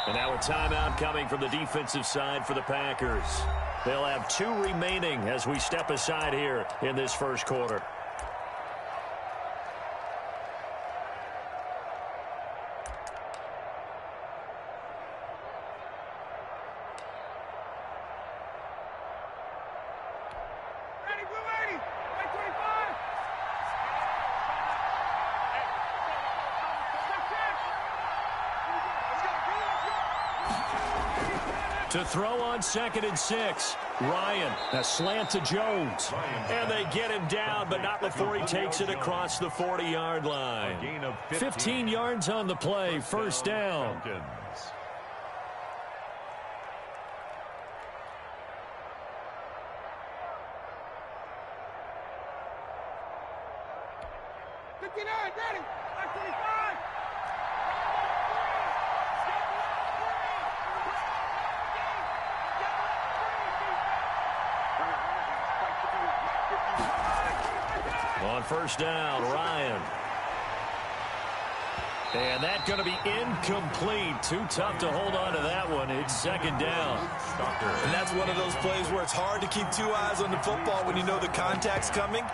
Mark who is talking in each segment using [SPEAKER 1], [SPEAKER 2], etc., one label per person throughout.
[SPEAKER 1] And now a timeout coming from the defensive side for the Packers. They'll have 2 remaining as we step aside here in this first quarter. To throw on 2nd and 6. Ryan, a slant to Jones. And they get him down, but not before he takes it across the 40-yard line. 15 yards on the play, first down. On first down, Ryan. And that's going to be incomplete. Too tough to hold on to that one. It's 2nd down.
[SPEAKER 2] And that's one of those plays where it's hard to keep 2 eyes on the football when you know the contact's coming,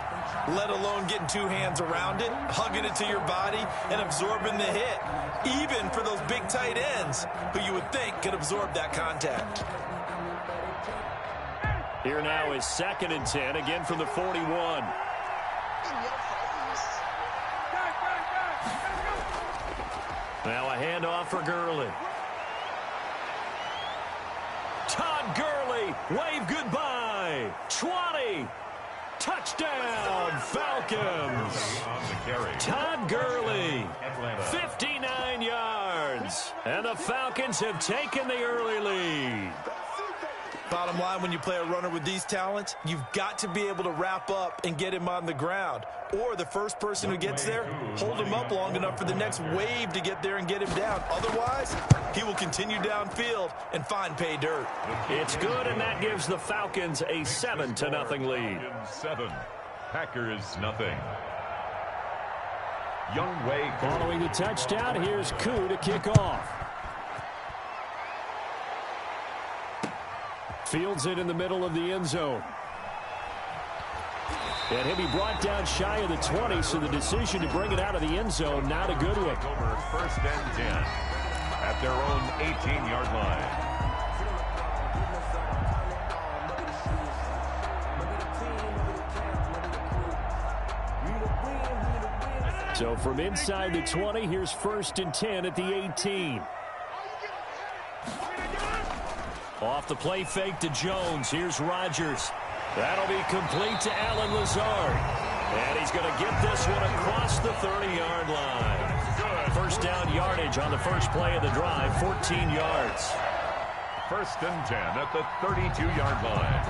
[SPEAKER 2] let alone getting 2 hands around it, hugging it to your body, and absorbing the hit, even for those big tight ends who you would think could absorb that contact.
[SPEAKER 1] Here now is 2nd and 10, again from the 41. Now a handoff for Gurley. Todd Gurley, wave goodbye. 20. Touchdown, Falcons. Todd Gurley, 59 yards. And the Falcons have taken the early lead.
[SPEAKER 2] Bottom line, when you play a runner with these talents, you've got to be able to wrap up and get him on the ground. Or the first person who gets there, hold him up long enough for the next wave to get there and get him down. Otherwise, he will continue downfield and find pay dirt.
[SPEAKER 1] It's good, and that gives the Falcons a 7-0 lead.
[SPEAKER 3] 7, Packers nothing. Young Way.
[SPEAKER 1] Following the touchdown, here's Koo to kick off. Fields it in the middle of the end zone. And he'll be brought down shy of the 20, so the decision to bring it out of the end zone, not a good one.
[SPEAKER 3] Over 1st and 10 at their own 18-yard line.
[SPEAKER 1] So from inside the 20, here's 1st and 10 at the 18. Off the play fake to Jones. Here's Rodgers. That'll be complete to Allen Lazard. And he's going to get this one across the 30-yard line. First down yardage on the first play of the drive, 14 yards.
[SPEAKER 3] 1st and 10 at the 32-yard line.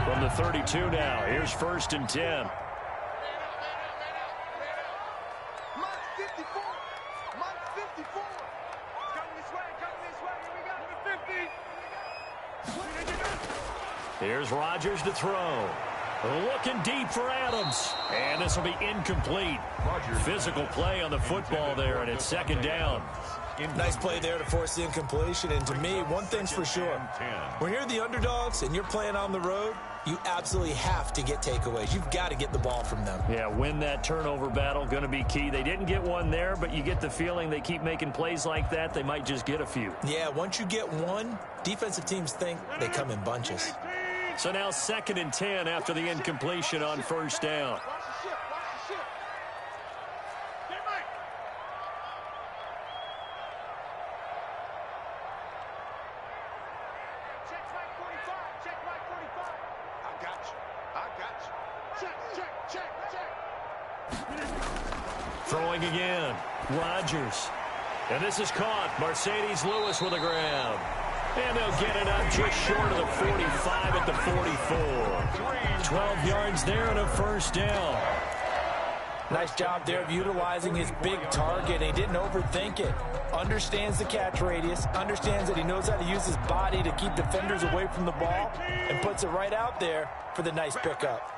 [SPEAKER 1] From the 32 now, here's 1st and 10. Here's Rodgers to throw. Looking deep for Adams. And this will be incomplete. Physical play on the football there, and it's 2nd down.
[SPEAKER 2] Nice play there to force the incompletion. And to me, one thing's for sure. When you're the underdogs and you're playing on the road, you absolutely have to get takeaways. You've got to get the ball from them.
[SPEAKER 1] Yeah, win that turnover battle, going to be key. They didn't get one there, but you get the feeling they keep making plays like that, they might just get a few.
[SPEAKER 2] Yeah, once you get one, defensive teams think they come in bunches.
[SPEAKER 1] So now 2nd and 10 after the incompletion on 1st down. Throwing again. Rodgers. And this is caught. Mercedes Lewis with a grab. And they'll get it up just short of the 45 at the 44. 12 yards there and a 1st down.
[SPEAKER 2] Nice job there of utilizing his big target. He didn't overthink it. Understands the catch radius. Understands that he knows how to use his body to keep defenders away from the ball. And puts it right out there for the nice pickup.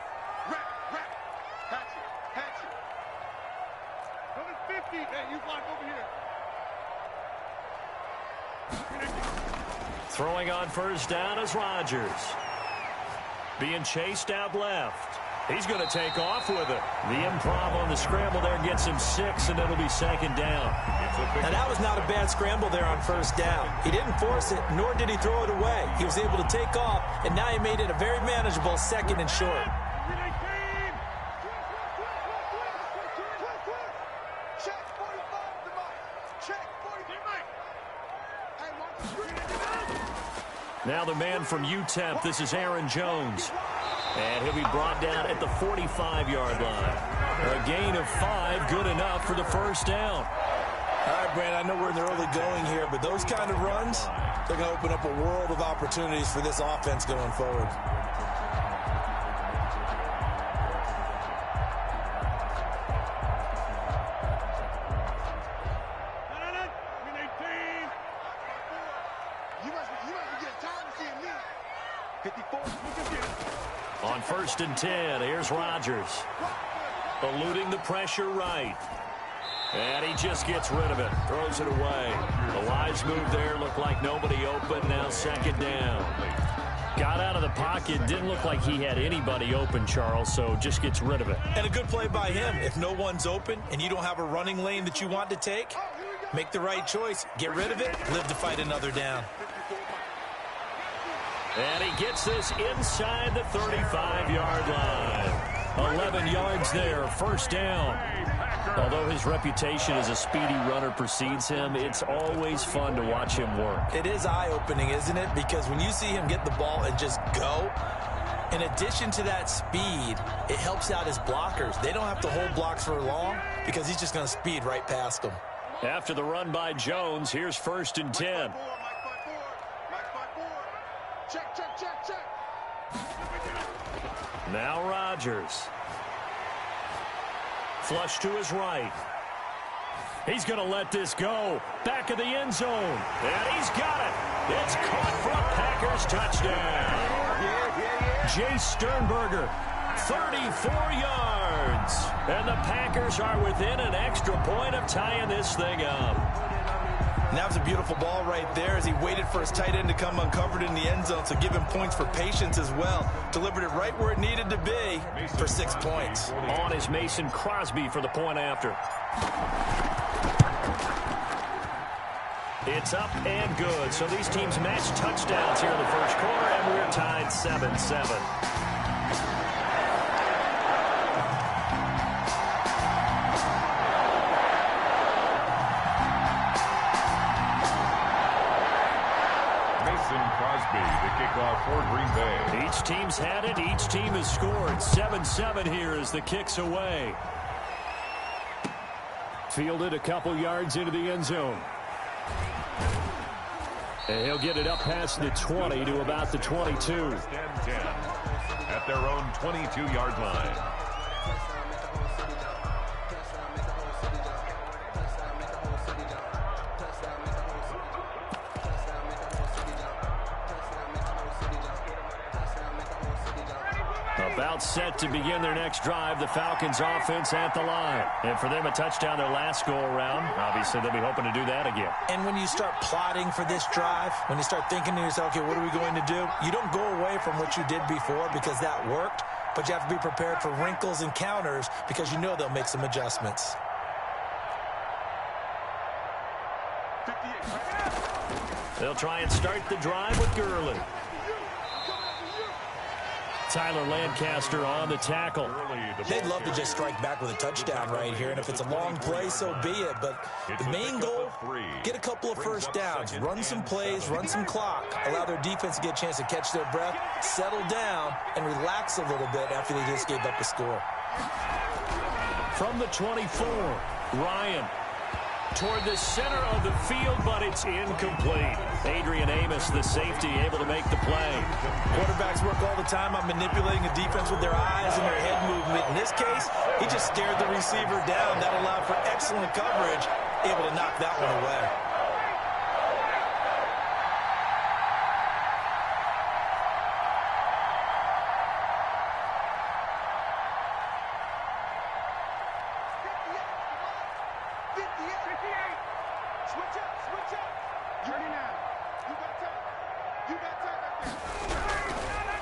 [SPEAKER 1] Throwing on first down is Rodgers. Being chased out left. He's going to take off with it. The improv on the scramble there gets him 6, and it'll be second down.
[SPEAKER 2] Now, that was not a bad scramble there on first down. He didn't force it, nor did he throw it away. He was able to take off, and now he made it a very manageable second and short.
[SPEAKER 1] Now the man from UTEP, this is Aaron Jones. And he'll be brought down at the 45-yard line. A gain of 5, good enough for the first down.
[SPEAKER 2] All right, Brandon, I know we're in the early going here, but those kind of runs, they're going to open up a world of opportunities for this offense going forward.
[SPEAKER 1] On first and 10, here's Rodgers. Eluding the pressure right. And he just gets rid of it. Throws it away. The wise move there. Looked like nobody open. Now second down. Got out of the pocket. Didn't look like he had anybody open, Charles, so just gets rid of it.
[SPEAKER 2] And a good play by him. If no one's open and you don't have a running lane that you want to take, make the right choice. Get rid of it. Live to fight another down.
[SPEAKER 1] And he gets this inside the 35-yard line. 11 yards there, first down. Although his reputation as a speedy runner precedes him, it's always fun to watch him work.
[SPEAKER 2] It is eye-opening, isn't it? Because when you see him get the ball and just go, in addition to that speed, it helps out his blockers. They don't have to hold blocks for long because he's just going to speed right past them.
[SPEAKER 1] After the run by Jones, here's first and 10. Now Rodgers. Flush to his right. He's going to let this go. Back of the end zone. And he's got it. It's caught for a Packers touchdown. Jay Sternberger, 34 yards. And the Packers are within an extra point of tying this thing up.
[SPEAKER 2] And that was a beautiful ball right there as he waited for his tight end to come uncovered in the end zone, so give him points for patience as well. Delivered it right where it needed to be for 6 points.
[SPEAKER 1] On is Mason Crosby for the point after. It's up and good. So these teams match touchdowns here in the first quarter, and we're tied 7-7.
[SPEAKER 3] For Green Bay.
[SPEAKER 1] Each team's had it. Each team has scored. 7-7 here as the kick's away. Fielded a couple yards into the end zone. And he'll get it up past the 20 to about the 22.
[SPEAKER 3] 10 at their own 22-yard line.
[SPEAKER 1] About set to begin their next drive. The Falcons offense at the line. And for them, a touchdown their last go-around. Obviously, they'll be hoping to do that again.
[SPEAKER 2] And when you start plotting for this drive, when you start thinking to yourself, okay, what are we going to do? You don't go away from what you did before because that worked, but you have to be prepared for wrinkles and counters because you know they'll make some adjustments.
[SPEAKER 1] They'll try and start the drive with Gurley. Tyler Lancaster on the tackle.
[SPEAKER 2] They'd love to just strike back with a touchdown right here, and if it's a long play, so be it. But the main goal, get a couple of first downs, run some plays, run some clock, allow their defense to get a chance to catch their breath, settle down, and relax a little bit after they just gave up a score.
[SPEAKER 1] From the 24, Ryan toward the center of the field, but it's incomplete. Adrian Amos, the safety, able to make the play.
[SPEAKER 2] Quarterbacks work all the time on manipulating a defense with their eyes and their head movement. In this case, he just stared the receiver down. That allowed for excellent coverage, able to knock that one away.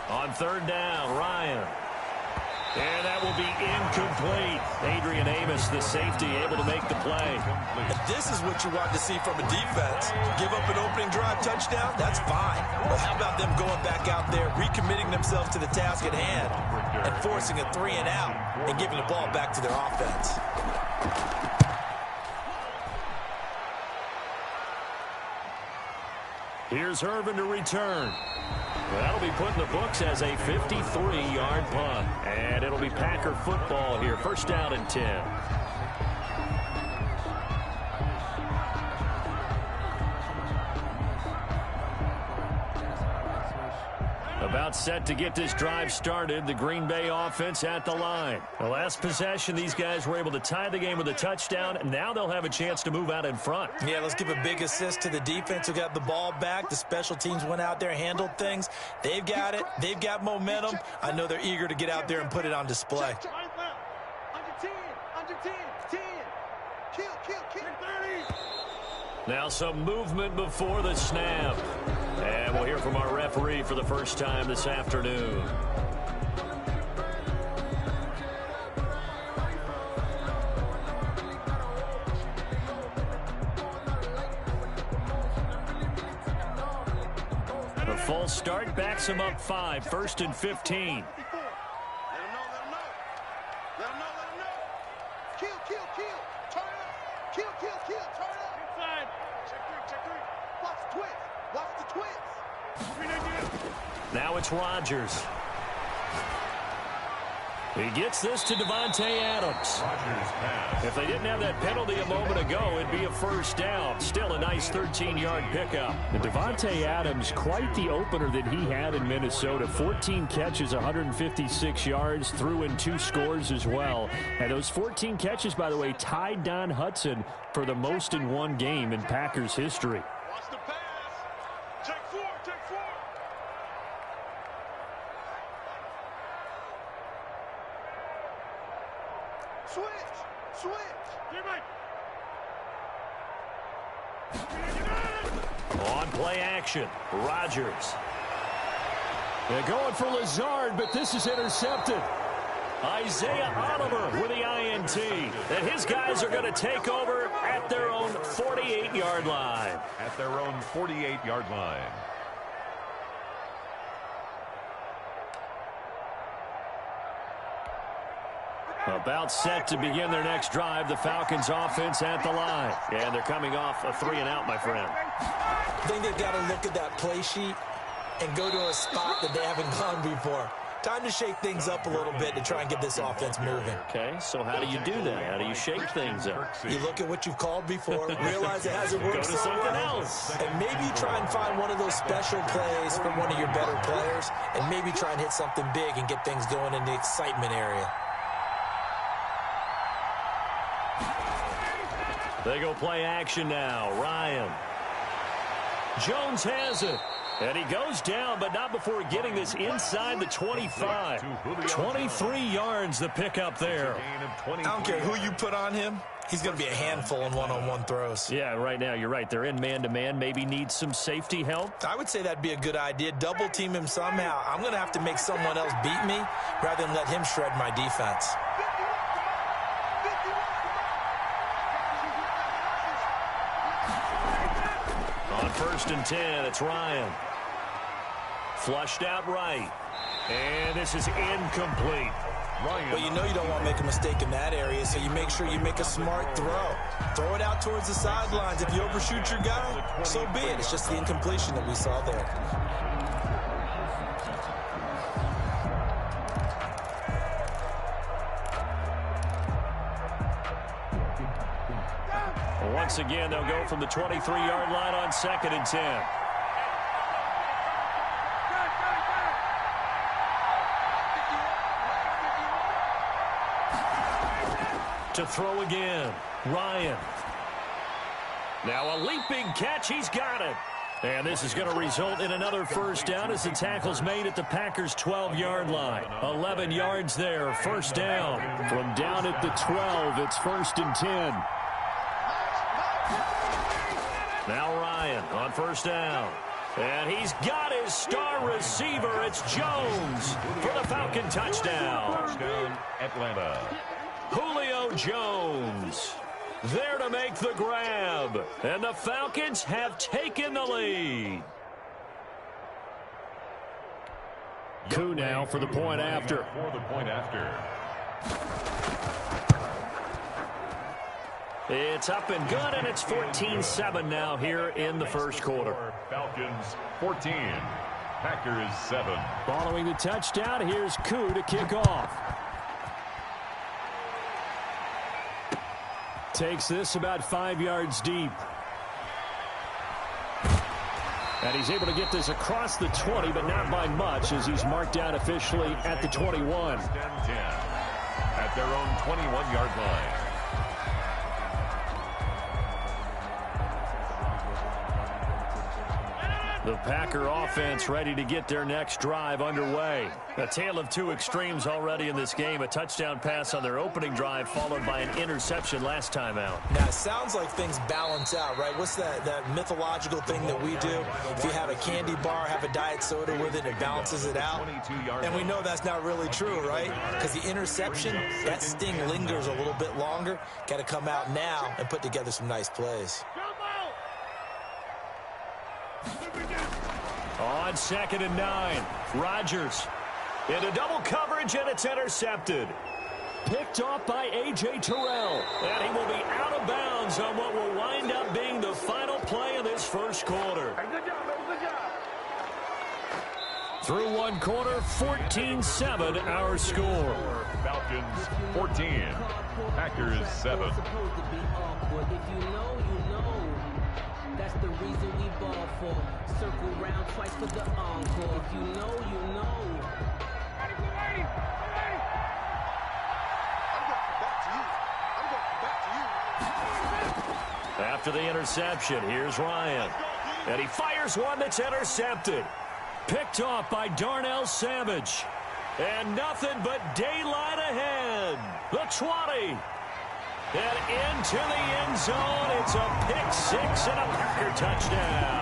[SPEAKER 1] On third down, Ryan. And that will be incomplete. Adrian Amos, the safety, able to make the play.
[SPEAKER 2] And this is what you want to see from a defense. Give up an opening drive touchdown, that's fine. But how about them going back out there, recommitting themselves to the task at hand, and forcing a 3 and out, and giving the ball back to their offense.
[SPEAKER 1] Here's Irvin to return. That'll be put in the books as a 53-yard punt. And it'll be Packer football here. First down and 10. About set to get this drive started. The Green Bay offense at the line. The last possession, these guys were able to tie the game with a touchdown. And now they'll have a chance to move out in front.
[SPEAKER 2] Yeah, let's give a big assist to the defense who got the ball back. The special teams went out there, handled things. They've got it. They've got momentum. I know they're eager to get out there and put it on display.
[SPEAKER 1] Now some movement before the snap. And we'll hear from our referee for the first time this afternoon. The false start backs him up 5, 1st and 15. Now it's Rodgers. He gets this to Davante Adams. If they didn't have that penalty a moment ago, it'd be a first down. Still a nice 13-yard pickup.
[SPEAKER 4] And Davante Adams, quite the opener that he had in Minnesota. 14 catches, 156 yards, threw in 2 scores as well. And those 14 catches, by the way, tied Don Hudson for the most in one game in Packers history.
[SPEAKER 1] On play action, Rodgers. They're going for Lazard, but this is intercepted. Isaiah Oliver with the INT. And his guys are going to take over at their own 48-yard line.
[SPEAKER 3] At their own 48-yard line.
[SPEAKER 1] About set to begin their next drive, the Falcons offense at the line. And they're coming off a 3 and out, my friend.
[SPEAKER 2] I think they've got to look at that play sheet and go to a spot that they haven't gone before. Time to shake things up a little bit to try and get this offense moving.
[SPEAKER 1] Okay, so how do you do that? How do you shake things up?
[SPEAKER 2] You look at what you've called before, realize it hasn't worked.
[SPEAKER 1] Go to something else.
[SPEAKER 2] And maybe try and find one of those special plays from one of your better players, and maybe try and hit something big and get things going in the excitement area.
[SPEAKER 1] They go play action now. Ryan. Jones has it. And he goes down, but not before getting this inside the 25. 23 yards the pickup there.
[SPEAKER 2] I don't care who you put on him. He's going to be a handful in one-on-one throws.
[SPEAKER 1] Yeah, right now, you're right. They're in man-to-man. Maybe need some safety help.
[SPEAKER 2] I would say that'd be a good idea. Double team him somehow. I'm going to have to make someone else beat me rather than let him shred my defense.
[SPEAKER 1] On 1st and 10, it's Ryan. Flushed out right. And this is incomplete.
[SPEAKER 2] Well, you know you don't want to make a mistake in that area, so you make sure you make a smart throw. Throw it out towards the sidelines. If you overshoot your guy, so be it. It's just the incompletion that we saw there.
[SPEAKER 1] Once again, they'll go from the 23-yard line on 2nd and 10. To throw again, Ryan. Now a leaping catch, he's got it. And this is going to result in another first down as the tackle's made at the Packers' 12-yard line. 11 yards there, first down. From down at the 12, it's 1st and 10. Now Ryan on first down. And he's got his star receiver. It's Jones for the Falcon touchdown.
[SPEAKER 3] Touchdown, Atlanta.
[SPEAKER 1] Julio Jones there to make the grab. And the Falcons have taken the lead.
[SPEAKER 4] Koo now for the point after.
[SPEAKER 3] For the point after.
[SPEAKER 1] It's up and good, and it's 14-7 now here in the first quarter.
[SPEAKER 3] Falcons 14, Packers 7.
[SPEAKER 4] Following the touchdown, here's Koo to kick off. Takes this about 5 yards deep. And he's able to get this across the 20, but not by much, as he's marked out officially at the 21.
[SPEAKER 3] 10-10 at their own 21-yard line.
[SPEAKER 1] The Packer offense ready to get their next drive underway. A tale of two extremes already in this game. A touchdown pass on their opening drive followed by an interception last time out.
[SPEAKER 2] Now, it sounds like things balance out, right? What's that mythological thing that we do? If you have a candy bar, have a diet soda with it, it balances it out. And we know that's not really true, right? Because the interception, that sting lingers a little bit longer. Got to come out now and put together some nice plays.
[SPEAKER 1] On 2nd and 9, Rodgers into double coverage, and it's intercepted. Picked off by A.J. Terrell, and he will be out of bounds on what will wind up being the final play of this first quarter.
[SPEAKER 5] Good job, baby, good job.
[SPEAKER 1] Through one quarter, 14-7 our score.
[SPEAKER 3] Falcons 14, Packers 7.
[SPEAKER 5] That's the reason we ball for. Circle round twice for the encore. If you know, you know.
[SPEAKER 6] I'm going back to you.
[SPEAKER 1] After the interception, here's Ryan. And he fires one that's intercepted. Picked off by Darnell Savage. And nothing but daylight ahead. The 20. And into the end zone. It's a pick-6 and a Packer touchdown.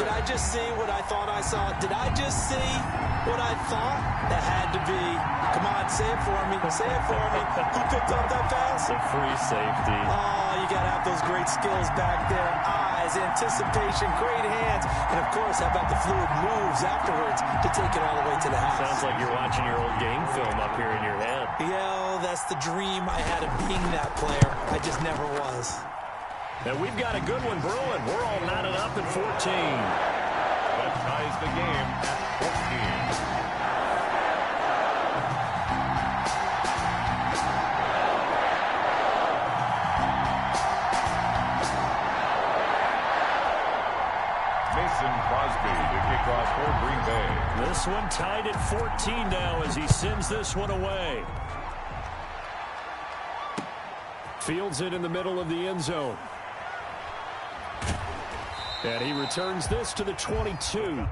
[SPEAKER 2] Did I just see what I thought I saw? Did I just see what I thought? That had to be. Come on, say it for me. Say it for me. Who picked up that pass?
[SPEAKER 1] The free safety.
[SPEAKER 2] Oh, you got to have those great skills back there. Eyes, anticipation, great hands. And, of course, how about the fluid moves afterwards to take it all the way to the house?
[SPEAKER 1] Sounds like you're watching your old game film up here in your head.
[SPEAKER 2] Yeah, that's the dream I had of being that player. I just never was.
[SPEAKER 1] And we've got a good one brewing. We're all knotted up at 14.
[SPEAKER 3] That ties the game at 14. Mason Crosby to kick off for Green Bay.
[SPEAKER 1] This one tied at 14 now as he sends this one away.
[SPEAKER 4] Fields it in the middle of the end zone. And he returns this to the 22.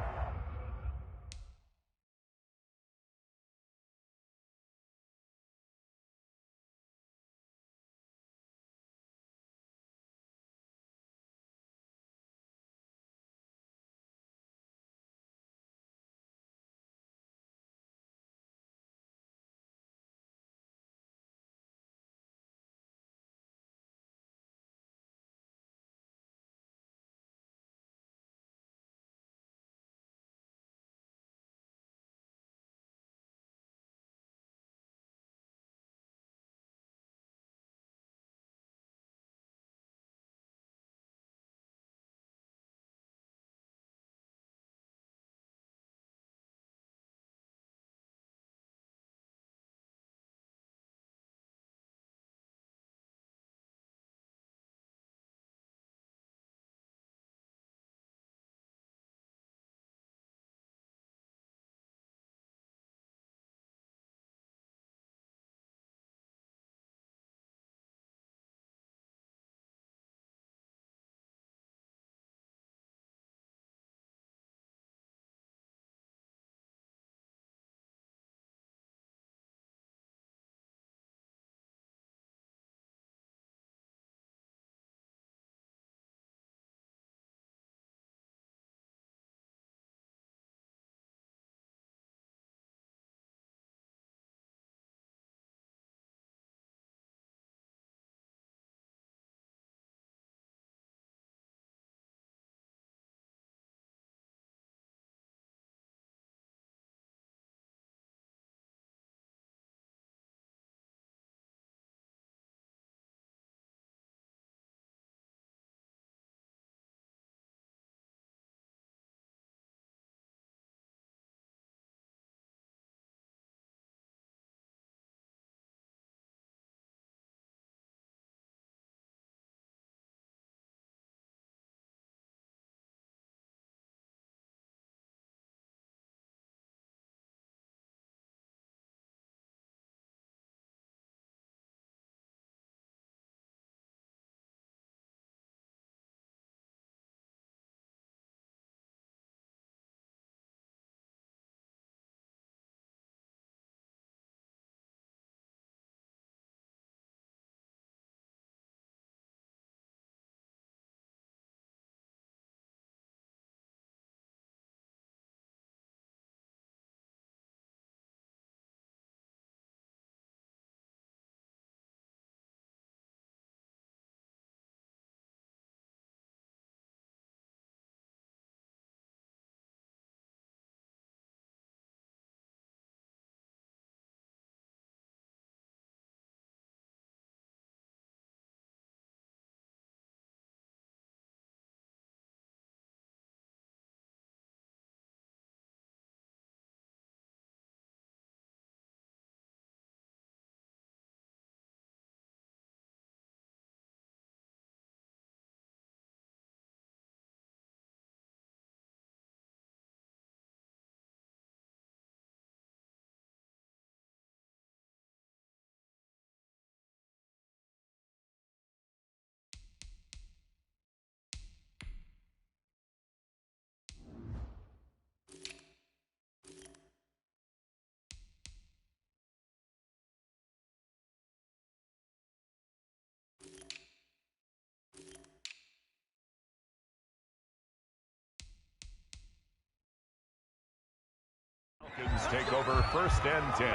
[SPEAKER 3] Falcons take over 1st and 10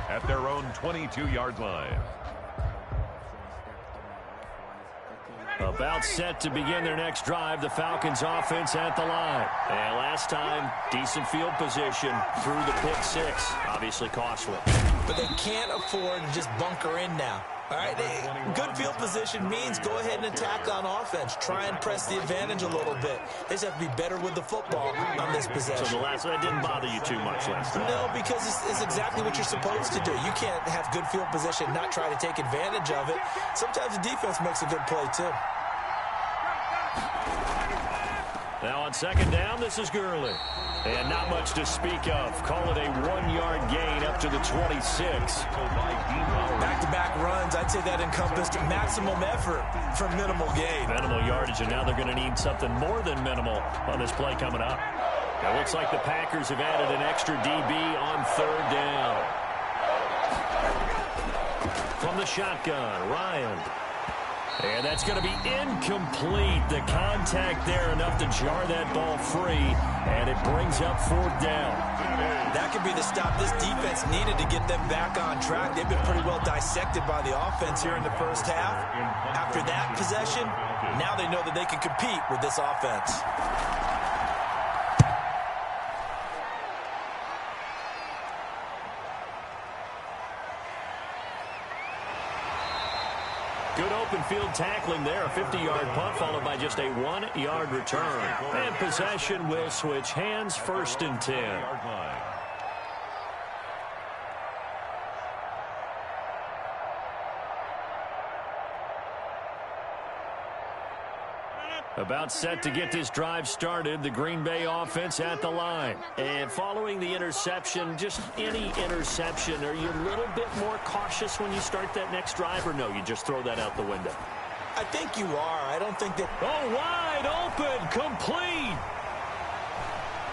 [SPEAKER 3] at their own 22-yard line.
[SPEAKER 4] About set to begin their next drive, the Falcons offense at the line. And last time, decent field position through the pick six. Obviously costly.
[SPEAKER 2] But they can't afford to just bunker in now. All right, good field position means go ahead and attack on offense. Try and press the advantage a little bit. They just have to be better with the football on this possession.
[SPEAKER 4] So that didn't bother you too much last time?
[SPEAKER 2] No, because it's exactly what you're supposed to do. You can't have good field position, not try to take advantage of it. Sometimes the defense makes a good play, too.
[SPEAKER 4] Now on 2nd down, this is Gurley. And not much to speak of. Call it a 1-yard gain up to the 26.
[SPEAKER 2] Back-to-back runs, I'd say that encompassed maximum effort for minimal gain.
[SPEAKER 4] Minimal yardage, and now they're going to need something more than minimal on this play coming up. It looks like the Packers have added an extra DB on 3rd down. From the shotgun, Ryan. And that's going to be incomplete. The contact there enough to jar that ball free, and it brings up 4th down.
[SPEAKER 2] That could be the stop this defense needed to get them back on track. They've been pretty well dissected by the offense here in the first half. After that possession, now they know that they can compete with this offense.
[SPEAKER 4] Good open field tackling there. A 50-yard punt followed by just a 1-yard return. And possession will switch hands, 1st and 10. About set to get this drive started, the Green Bay offense at the line. And following the interception, just any interception, are you a little bit more cautious when you start that next drive, or no, you just throw that out the window?
[SPEAKER 2] I think you are. I don't think that...
[SPEAKER 4] Oh, wide open, complete.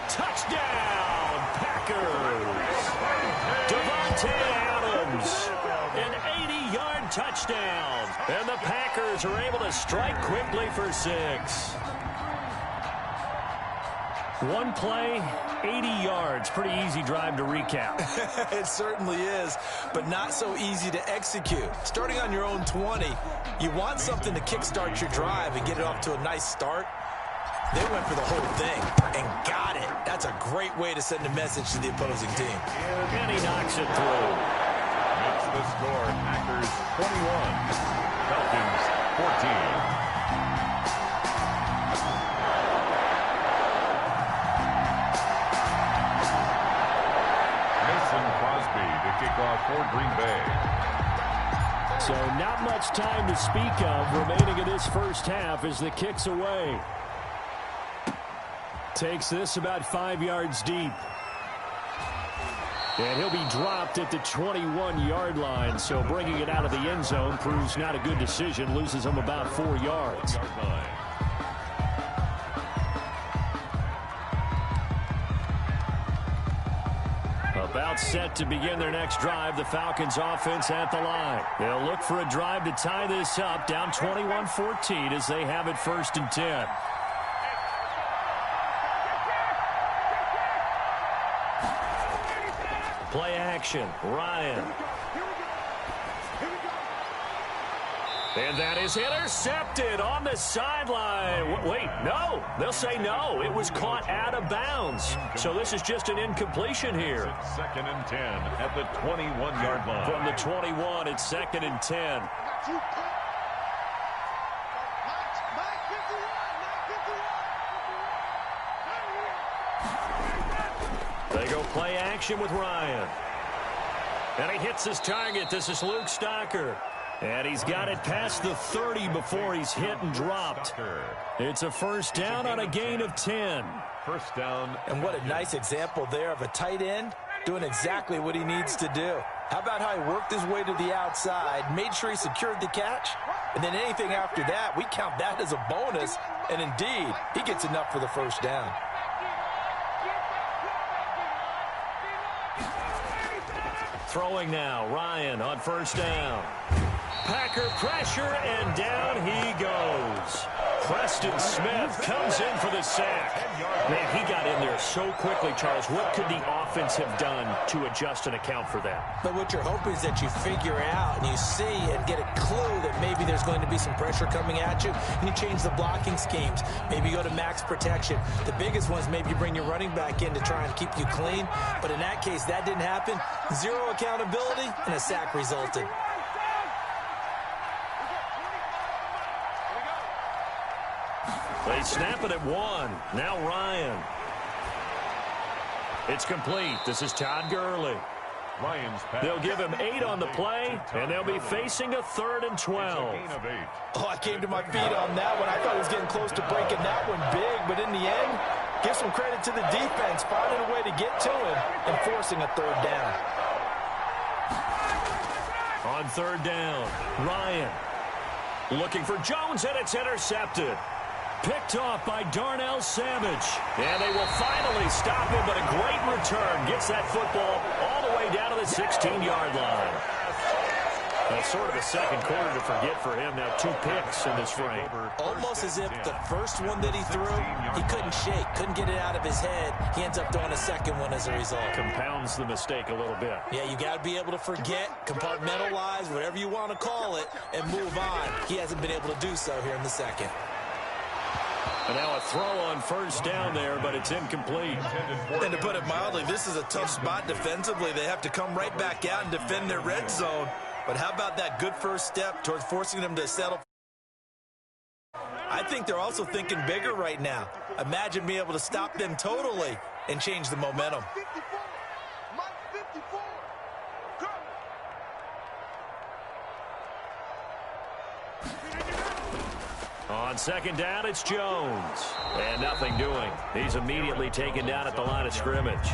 [SPEAKER 4] Touchdown, Packers. Devontae Adams, an 80-yard touchdown. And the Packers are able to strike quickly for 6. One play, 80 yards. Pretty easy drive to recap.
[SPEAKER 2] It certainly is, but not so easy to execute. Starting on your own 20, you want something to kickstart your drive and get it off to a nice start. They went for the whole thing and got it. That's a great way to send a message to the opposing team.
[SPEAKER 4] And he knocks it through.
[SPEAKER 3] Makes the score Packers 21. Falcons 14. Mason Crosby to kick off for Green Bay.
[SPEAKER 4] So not much time to speak of remaining in this first half as the kick's away. Takes this about 5 yards deep. And he'll be dropped at the 21-yard line, so bringing it out of the end zone proves not a good decision. Loses him about 4 yards. About set to begin their next drive, the Falcons offense at the line. They'll look for a drive to tie this up, down 21-14 as they have it 1st and 10. Play action, Ryan. And that is intercepted on the sideline. Wait, no. They'll say no. It was caught out of bounds. So this is just an incompletion here.
[SPEAKER 3] It's 2nd and 10 at the 21-yard line.
[SPEAKER 4] From the 21, it's 2nd and 10. They go play action with Ryan. And he hits his target. This is Luke Stocker. And he's got it past the 30 before he's hit and dropped. It's a 1st down on a gain of 10.
[SPEAKER 3] 1st down.
[SPEAKER 2] And what a nice example there of a tight end doing exactly what he needs to do. How about how he worked his way to the outside, made sure he secured the catch, and then anything after that, we count that as a bonus. And indeed, he gets enough for the 1st down.
[SPEAKER 4] Throwing now, Ryan on 1st down. Packer pressure, and down he goes.
[SPEAKER 1] Preston Smith comes in for the sack. Man, he got in there so quickly, Charles. What could the offense have done to adjust and account for that?
[SPEAKER 7] But what you're hoping is that you figure out and you see and get a clue that maybe there's going to be some pressure coming at you, and you change the blocking schemes. Maybe you go to max protection. The biggest one is maybe you bring your running back in to try and keep you clean. But in that case, that didn't happen. Zero accountability, and a sack resulted.
[SPEAKER 1] They snap it at 1. Now Ryan. It's complete. This is Todd Gurley.
[SPEAKER 3] Ryan's pass.
[SPEAKER 1] They'll give him 8 on the play, and they'll be facing a 3rd and 12.
[SPEAKER 2] Oh, I came to my feet on that one. I thought he was getting close to breaking that one big, but in the end, give some credit to the defense, finding a way to get to him and forcing a 3rd down.
[SPEAKER 1] On 3rd down, Ryan looking for Jones, and it's intercepted. Picked off by Darnell Savage. And they will finally stop him, but a great return. Gets that football all the way down to the 16-yard line. Sort of a second quarter to forget for him. Now 2 picks in this frame.
[SPEAKER 7] Almost as if the first one that he threw, he couldn't shake, couldn't get it out of his head. He ends up throwing a second one as a result.
[SPEAKER 1] Compounds the mistake a little bit.
[SPEAKER 7] Yeah, you got to be able to forget, compartmentalize, whatever you want to call it, and move on. He hasn't been able to do so here in the second.
[SPEAKER 1] And now a throw on 1st down there, but it's incomplete.
[SPEAKER 2] And to put it mildly, this is a tough spot defensively. They have to come right back out and defend their red zone. But how about that good first step towards forcing them to settle? I think they're also thinking bigger right now. Imagine being able to stop them totally and change the momentum.
[SPEAKER 1] On 2nd down, it's Jones. And nothing doing. He's immediately taken down at the line of scrimmage.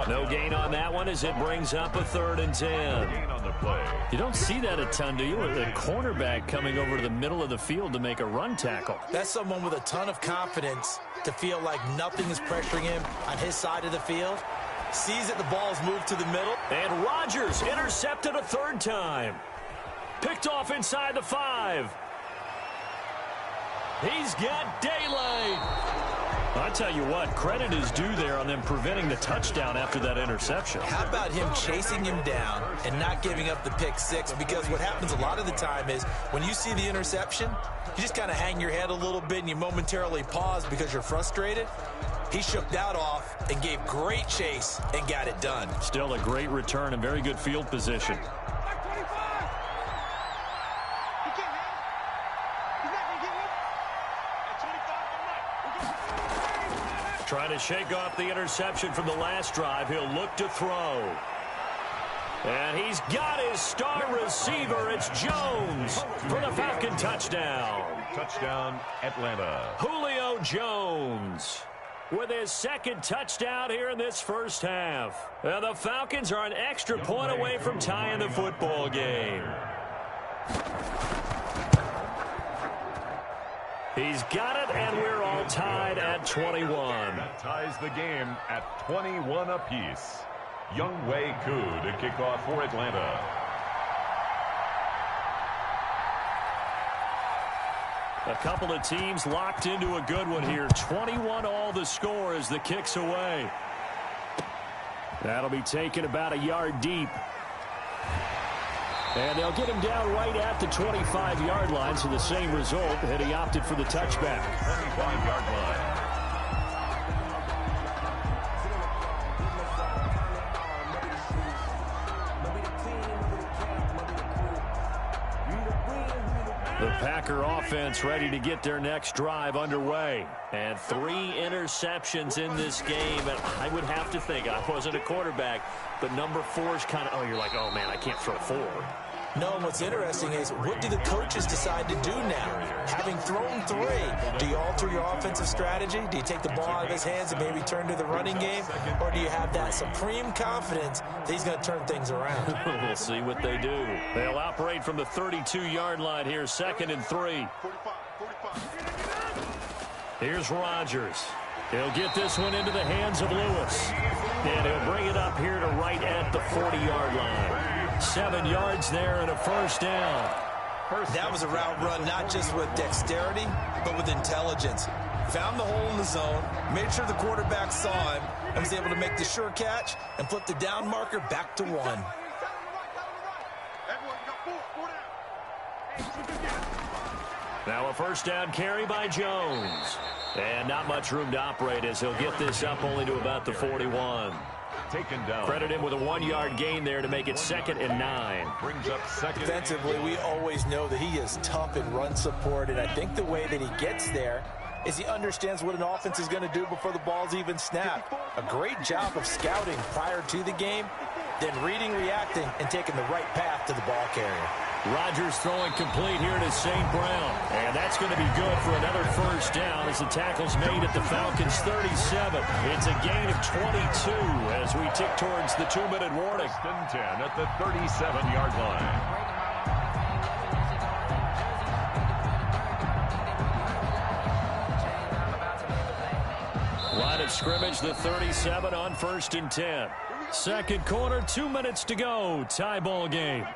[SPEAKER 1] No gain on that one as it brings up a 3rd and 10.
[SPEAKER 4] You don't see that a ton, do you? With a cornerback coming over to the middle of the field to make a run tackle.
[SPEAKER 7] That's someone with a ton of confidence to feel like nothing is pressuring him on his side of the field. Sees that the ball's moved to the middle.
[SPEAKER 1] And Rodgers intercepted a 3rd time. Picked off inside the 5. He's got daylight. I tell you what, credit is due there on them preventing the touchdown after that interception.
[SPEAKER 7] How about him chasing him down and not giving up the pick 6? Because what happens a lot of the time is when you see the interception, you just kind of hang your head a little bit and you momentarily pause because you're frustrated. He shook that off and gave great chase and got it done.
[SPEAKER 4] Still a great return and very good field position.
[SPEAKER 1] Trying to shake off the interception from the last drive. He'll look to throw. And he's got his star receiver. It's Jones for the Falcon touchdown.
[SPEAKER 3] Touchdown, Atlanta.
[SPEAKER 1] Julio Jones with his 2nd touchdown here in this first half. And the Falcons are an extra point away from tying the football game. He's got it, and we're all tied at 21.
[SPEAKER 3] That ties the game at 21 apiece. Younghoe Koo to kick off for Atlanta.
[SPEAKER 4] A couple of teams locked into a good one here. 21 all the score as the kick's away. That'll be taken about a yard deep. And they'll get him down right at the 25-yard line, so the same result, and he opted for the touchback.
[SPEAKER 3] 25-yard line.
[SPEAKER 4] The Packer offense ready to get their next drive underway.
[SPEAKER 1] And 3 interceptions in this game. And I would have to think, I wasn't a quarterback, but number 4 is kind of, you're like, oh, man, I can't throw 4.
[SPEAKER 7] No, and what's interesting is what do the coaches decide to do now? Having thrown 3, do you alter your offensive strategy? Do you take the ball out of his hands and maybe turn to the running game? Or do you have that supreme confidence that he's going to turn things around?
[SPEAKER 1] We'll see what they do.
[SPEAKER 4] They'll operate from the 32-yard line here, 2nd and 3.
[SPEAKER 1] Here's Rodgers.
[SPEAKER 4] He'll get this one into the hands of Lewis.
[SPEAKER 1] And he'll bring it up here to right at the 40-yard line.
[SPEAKER 4] 7 yards there and a first down.
[SPEAKER 2] That was a route run not just with dexterity, but with intelligence. Found the hole in the zone, made sure the quarterback saw him, and was able to make the sure catch and flip the down marker back to 1.
[SPEAKER 1] Now a first down carry by Jones. And not much room to operate as he'll get this up only to about the 41.
[SPEAKER 3] Taken down.
[SPEAKER 1] Credit him with a 1-yard gain there to make it 2nd and 9.
[SPEAKER 3] Brings up second.
[SPEAKER 7] Defensively, we always know that he is tough in run support, and I think the way that he gets there is he understands what an offense is going to do before the ball's even snapped. A great job of scouting prior to the game, then reading, reacting, and taking the right path to the ball carrier.
[SPEAKER 1] Rodgers throwing complete here to St. Brown. And that's going to be good for another first down as the tackle's made at the Falcons' 37. It's a gain of 22 as we tick towards the 2-minute warning.
[SPEAKER 3] 10 at the 37-yard line.
[SPEAKER 1] Line of scrimmage, the 37 on 1st and 10. Second quarter, 2 minutes to go. Tie ball game.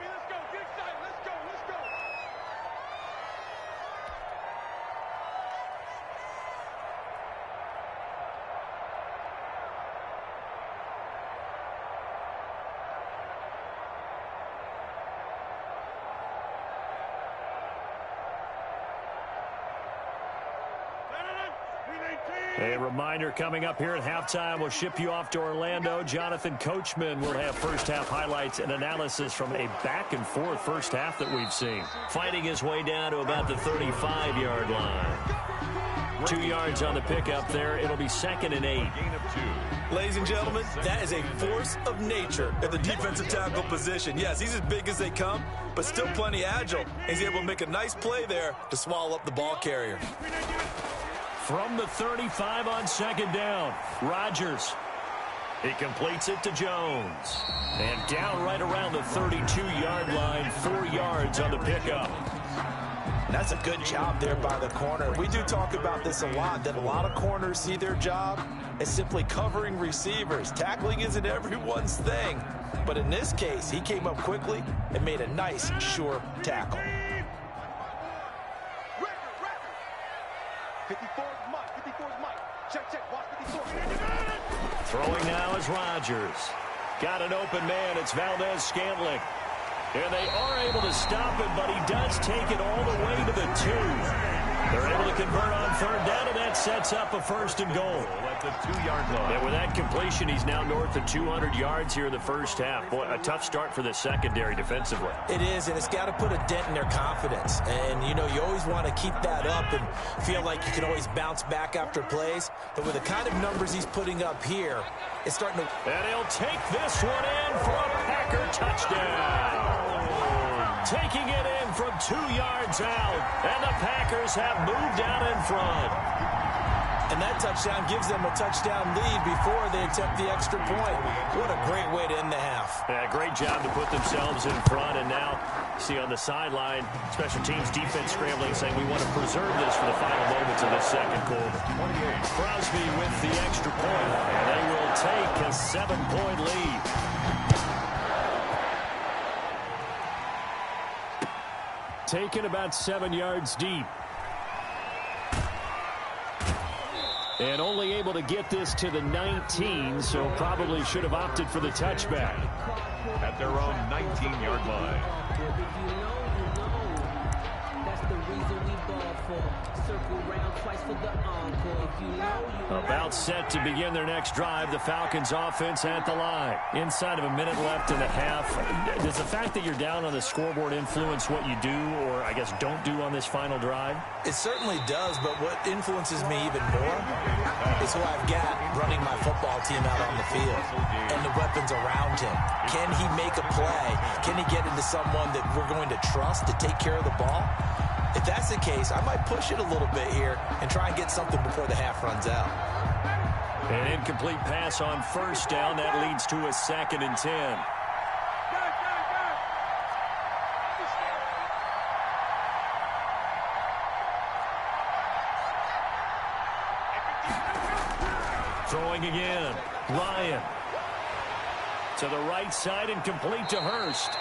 [SPEAKER 1] A reminder coming up here at halftime, we'll ship you off to Orlando. Jonathan Coachman will have first half highlights and analysis from a back and forth first half that we've seen. Fighting his way down to about the 35-yard line. 2 yards on the pickup there. It'll be 2nd and 8.
[SPEAKER 3] Gain of 2.
[SPEAKER 2] Ladies and gentlemen, that is a force of nature at the defensive tackle position. Yes, he's as big as they come, but still plenty agile. He's able to make a nice play there to swallow up the ball carrier.
[SPEAKER 1] From the 35 on 2nd down, Rodgers. He completes it to Jones. And down right around the 32-yard line, 4 yards on the pickup.
[SPEAKER 7] That's a good job there by the corner. We do talk about this a lot, that a lot of corners see their job as simply covering receivers. Tackling isn't everyone's thing. But in this case, he came up quickly and made a nice, sure tackle.
[SPEAKER 6] 54's Mike. 54's Mike. Check. Watch 54.
[SPEAKER 1] Throwing now is Rodgers. Got an open man. It's Valdez-Scantling. And they are able to stop him, but he does take it all the way to the 2. They're able to convert on 3rd down, and that sets up a 1st and goal.
[SPEAKER 3] At the 2-yard line.
[SPEAKER 1] And with that completion, he's now north of 200 yards here in the first half. Boy, a tough start for the secondary defensively.
[SPEAKER 7] It is, and it's got to put a dent in their confidence. And, you know, you always want to keep that up and feel like you can always bounce back after plays. But with the kind of numbers he's putting up here, it's starting to...
[SPEAKER 1] And he'll take this one in for a Packer touchdown. Taking it in from 2 yards out. And the Packers have moved out in front.
[SPEAKER 7] And that touchdown gives them a touchdown lead before they attempt the extra point. What a great way to end the half.
[SPEAKER 1] Yeah, great job to put themselves in front. And now, see on the sideline, special teams defense scrambling, saying we want to preserve this for the final moments of this second quarter. Crosby with the extra point. And they will take a 7-point lead. Taken about 7 yards deep. And only able to get this to the 19, so probably should have opted for the touchback.
[SPEAKER 3] At their own 19-yard line.
[SPEAKER 5] That's the reason we ball for. Circle round twice for the encore. If you know, you
[SPEAKER 1] About set to begin their next drive, the Falcons offense at the line. Inside of a minute left in the half. Does the fact that you're down on the scoreboard influence what you do, or I guess don't do on this final drive?
[SPEAKER 7] It certainly does, but what influences me even more is who I've got running my football team out on the field and the weapons around him. Can he make a play? Can he get into someone that we're going to trust to take care of the ball? If that's the case, I might push it a little bit here and try and get something before the half runs out.
[SPEAKER 1] An incomplete pass on 1st down. That leads to a 2nd and 10. Throwing again. Ryan. To the right side and complete to Hurst.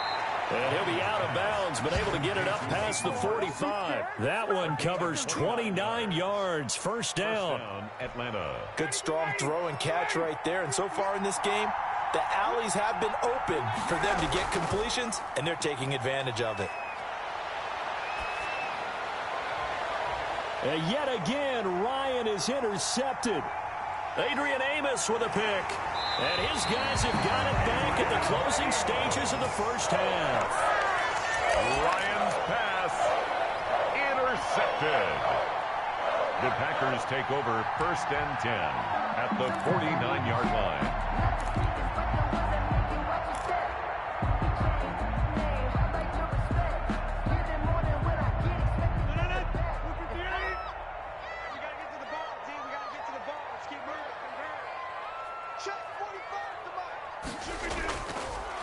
[SPEAKER 1] And he'll be out of bounds, but able to get it up past the 45. That one covers 29 yards. First down.
[SPEAKER 3] Atlanta.
[SPEAKER 2] Good strong throw and catch right there. And so far in this game, the alleys have been open for them to get completions, and they're taking advantage of it.
[SPEAKER 1] And yet again, Ryan is intercepted. Adrian Amos with a pick. And his guys have got it back at the closing stages of the first half.
[SPEAKER 3] Ryan's pass intercepted. The Packers take over 1st and 10 at the 49-yard line.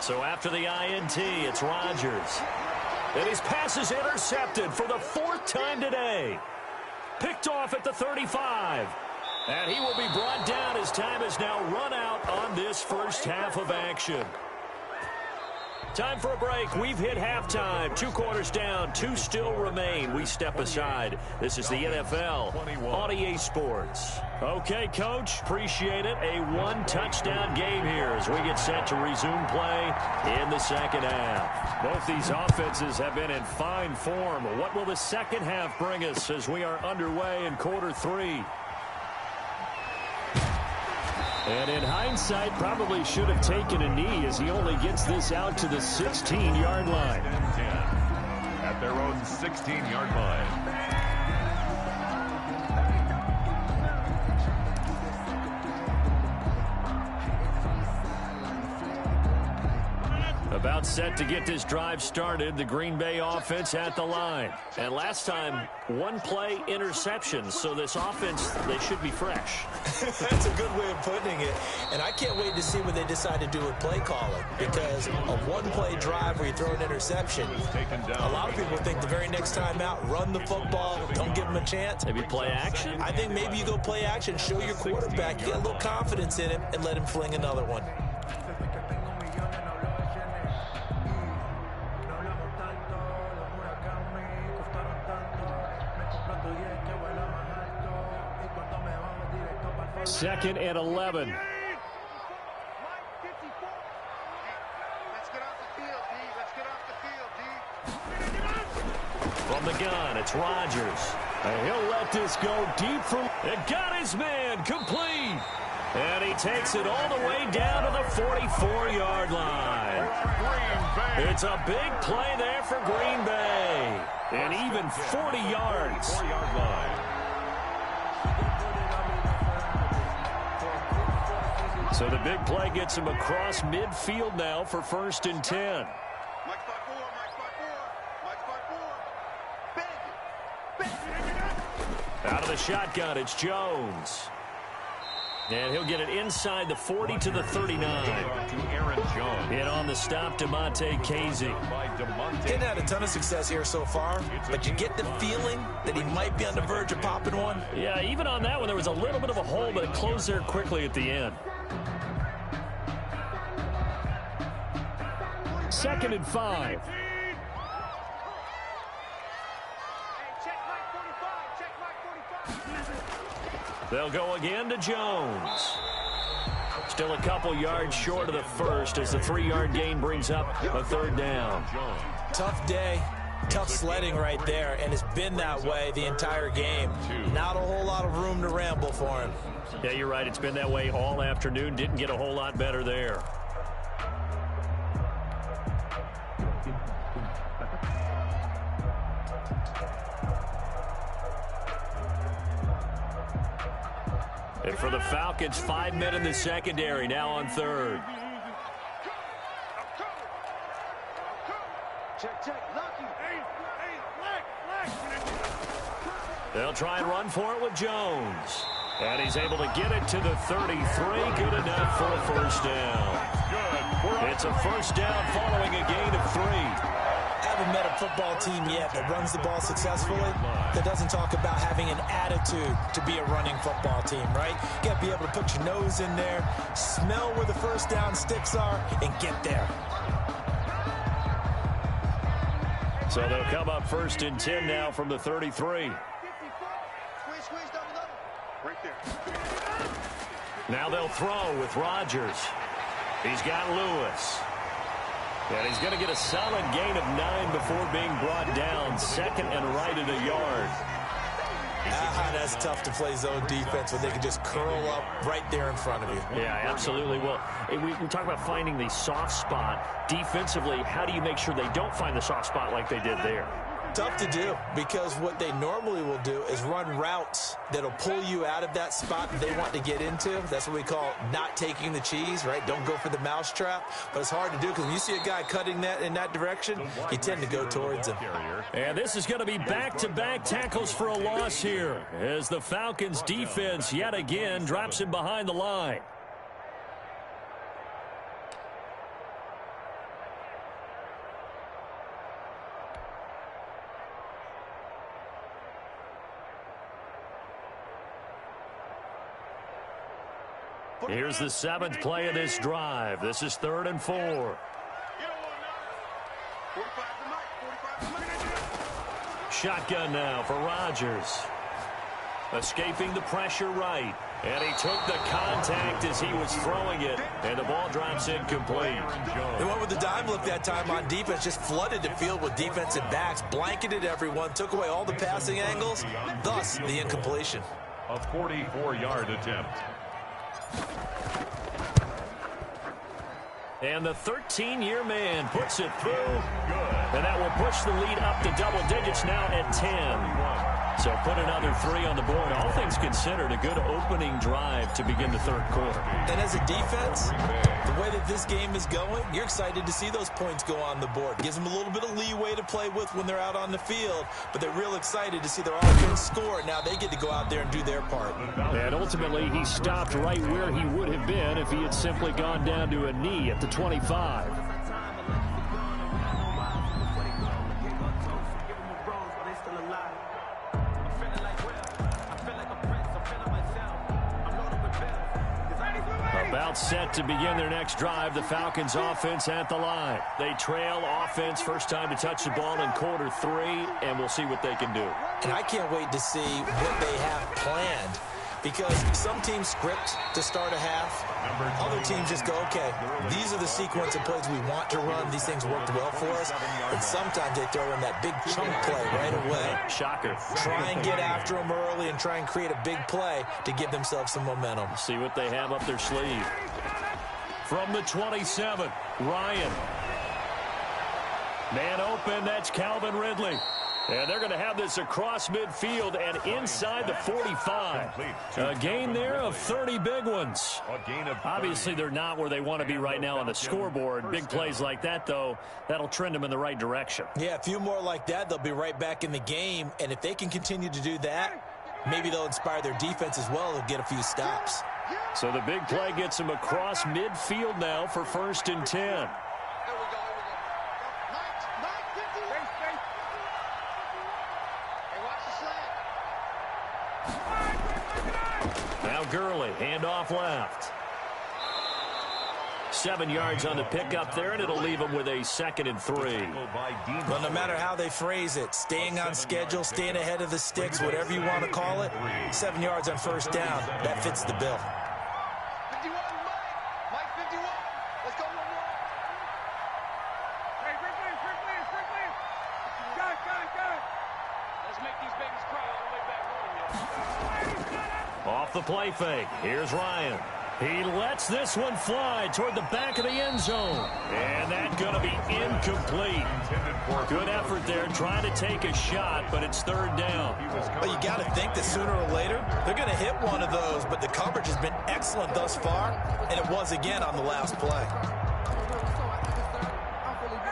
[SPEAKER 1] So after the INT, it's Rodgers. And his pass is intercepted for the 4th time today. Picked off at the 35. And he will be brought down as time has now run out on this first half of action. Time for a break. We've hit halftime. 2 quarters down. 2 still remain. We step aside. This is the NFL on EA Sports. Okay, Coach. Appreciate it. A 1-touchdown game here as we get set to resume play in the second half. Both these offenses have been in fine form. What will the second half bring us as we are underway in quarter 3? And in hindsight, probably should have taken a knee as he only gets this out to the 16-yard line.
[SPEAKER 3] 10 at their own 16-yard line.
[SPEAKER 1] About set to get this drive started, the Green Bay offense at the line. And last time, 1-play interception, so this offense, they should be fresh.
[SPEAKER 7] That's a good way of putting it. And I can't wait to see what they decide to do with play calling, because a 1-play drive where you throw an interception, a lot of people think the very next time out, run the football, don't give them a chance.
[SPEAKER 1] Maybe play action?
[SPEAKER 7] I think maybe you go play action, show your quarterback, get a little confidence in him, and let him fling another one.
[SPEAKER 4] Second and 11.
[SPEAKER 6] Let's get off the field, D. Let's get off the field, D.
[SPEAKER 1] From the gun, it's Rodgers. And he'll let this go deep for... It got his man complete. And he takes it all the way down to the 44-yard line. It's a big play there for Green Bay. And even 40 yards.
[SPEAKER 3] 4-yard line.
[SPEAKER 1] So the big play gets him across midfield now for 1st and 10.
[SPEAKER 6] Mike spot 4, Mike spot 4, Mike spot 4. Bang it.
[SPEAKER 1] Out of the shotgun, it's Jones. And he'll get it inside the 40 to the 39.
[SPEAKER 3] To Aaron Jones.
[SPEAKER 1] And on the stop, DeMonte Casey.
[SPEAKER 7] Didn't have a ton of success here so far, but you get the feeling that he might be on the verge of popping one.
[SPEAKER 1] Yeah, even on that one, there was a little bit of a hole, but it closed there quickly at the end.
[SPEAKER 4] 2nd and 5.
[SPEAKER 6] Hey, check Mike 45, check Mike 45.
[SPEAKER 1] They'll go again to Jones. Still a couple yards short of the first as the 3-yard gain brings up a 3rd down.
[SPEAKER 7] Tough day, tough sledding right there, and it's been that way the entire game. Not a whole lot of room to ramble for him.
[SPEAKER 1] Yeah, you're right. It's been that way all afternoon. Didn't get a whole lot better there. And for the Falcons, 5 men in the secondary, now on 3rd.
[SPEAKER 6] Check, lucky.
[SPEAKER 1] They'll try and run for it with Jones. And he's able to get it to the 33. Good enough for a 1st down. It's a 1st down following a gain of 3.
[SPEAKER 7] Haven't met a football team yet that runs the ball successfully, that doesn't talk about having an attitude to be a running football team, right? You got to be able to put your nose in there, smell where the 1st down sticks are, and get there.
[SPEAKER 4] So they'll come up 1st and 10 now from the 33.
[SPEAKER 6] Right there.
[SPEAKER 1] Now they'll throw with Rodgers. He's got Lewis. And he's going to get a solid gain of 9 before being brought down. 2nd and right at a yard.
[SPEAKER 7] That's tough to play zone defense when they can just curl up right there in front of you.
[SPEAKER 4] Yeah, absolutely. Well, we talk about finding the soft spot. Defensively, how do you make sure they don't find the soft spot like they did there?
[SPEAKER 7] Tough to do, because what they normally will do is run routes that'll pull you out of that spot that they want to get into. That's what we call not taking the cheese, right? Don't go for the mousetrap. But it's hard to do because when you see a guy cutting that in that direction, you tend to go towards him.
[SPEAKER 1] And this is going to be back-to-back tackles for a loss here as the Falcons defense yet again drops him behind the line. Here's the 7th play of this drive. This is 3rd and 4. Shotgun now for Rodgers. Escaping the pressure right. And he took the contact as he was throwing it. And the ball drops incomplete.
[SPEAKER 7] They went with the dime look that time on defense. Just flooded the field with defensive backs. Blanketed everyone. Took away all the passing angles. Thus, the incompletion.
[SPEAKER 3] A 44-yard attempt.
[SPEAKER 1] And the 13-year man puts it through. And that will push the lead up to double digits now at 10. So put another 3 on the board. All things considered, a good opening drive to begin the 3rd quarter.
[SPEAKER 7] And as a defense, the way that this game is going, you're excited to see those points go on the board. Gives them a little bit of leeway to play with when they're out on the field, but they're real excited to see their offense score. Now they get to go out there and do their part.
[SPEAKER 4] And ultimately, he stopped right where he would have been if he had simply gone down to a knee at the 25.
[SPEAKER 1] About set to begin their next drive, the Falcons offense at the line. They trail offense, first time to touch the ball in quarter 3, and we'll see what they can do.
[SPEAKER 7] And I can't wait to see what they have planned, because some teams script to start a half. Other teams just go, okay, these are the sequence of plays we want to run. These things worked well for us. And sometimes they throw in that big chunk play right away.
[SPEAKER 1] Shocker.
[SPEAKER 7] Try and get after them early and try and create a big play to give themselves some momentum.
[SPEAKER 1] See what they have up their sleeve. From the 27, Ryan. Man open, that's Calvin Ridley. And they're going to have this across midfield and inside the 45. A gain there of 30 big ones. Obviously, they're not where they want to be right now on the scoreboard. Big plays like that, though, that'll trend them in the right direction.
[SPEAKER 7] Yeah, a few more like that, they'll be right back in the game. And if they can continue to do that, maybe they'll inspire their defense as well. They'll get a few stops.
[SPEAKER 1] So the big play gets them across midfield now for 1st and 10. Now Gurley, handoff left. 7 yards on the pickup there, and it'll leave them with a 2nd and 3.
[SPEAKER 7] Well, no matter how they phrase it, staying on schedule, staying ahead of the sticks, whatever you want to call it, 7 yards on 1st down, that fits the bill.
[SPEAKER 6] 51, Mike 51. Let's go. Hey, quickly. Go. Let's make these babies cry all the way back home.
[SPEAKER 1] Off the play fake. Here's Ryan. He lets this one fly toward the back of the end zone. And that's going to be incomplete. Good effort there trying to take a shot, but it's 3rd down.
[SPEAKER 7] Well, you got to think that sooner or later they're going to hit one of those, but the coverage has been excellent thus far, and it was again on the last play.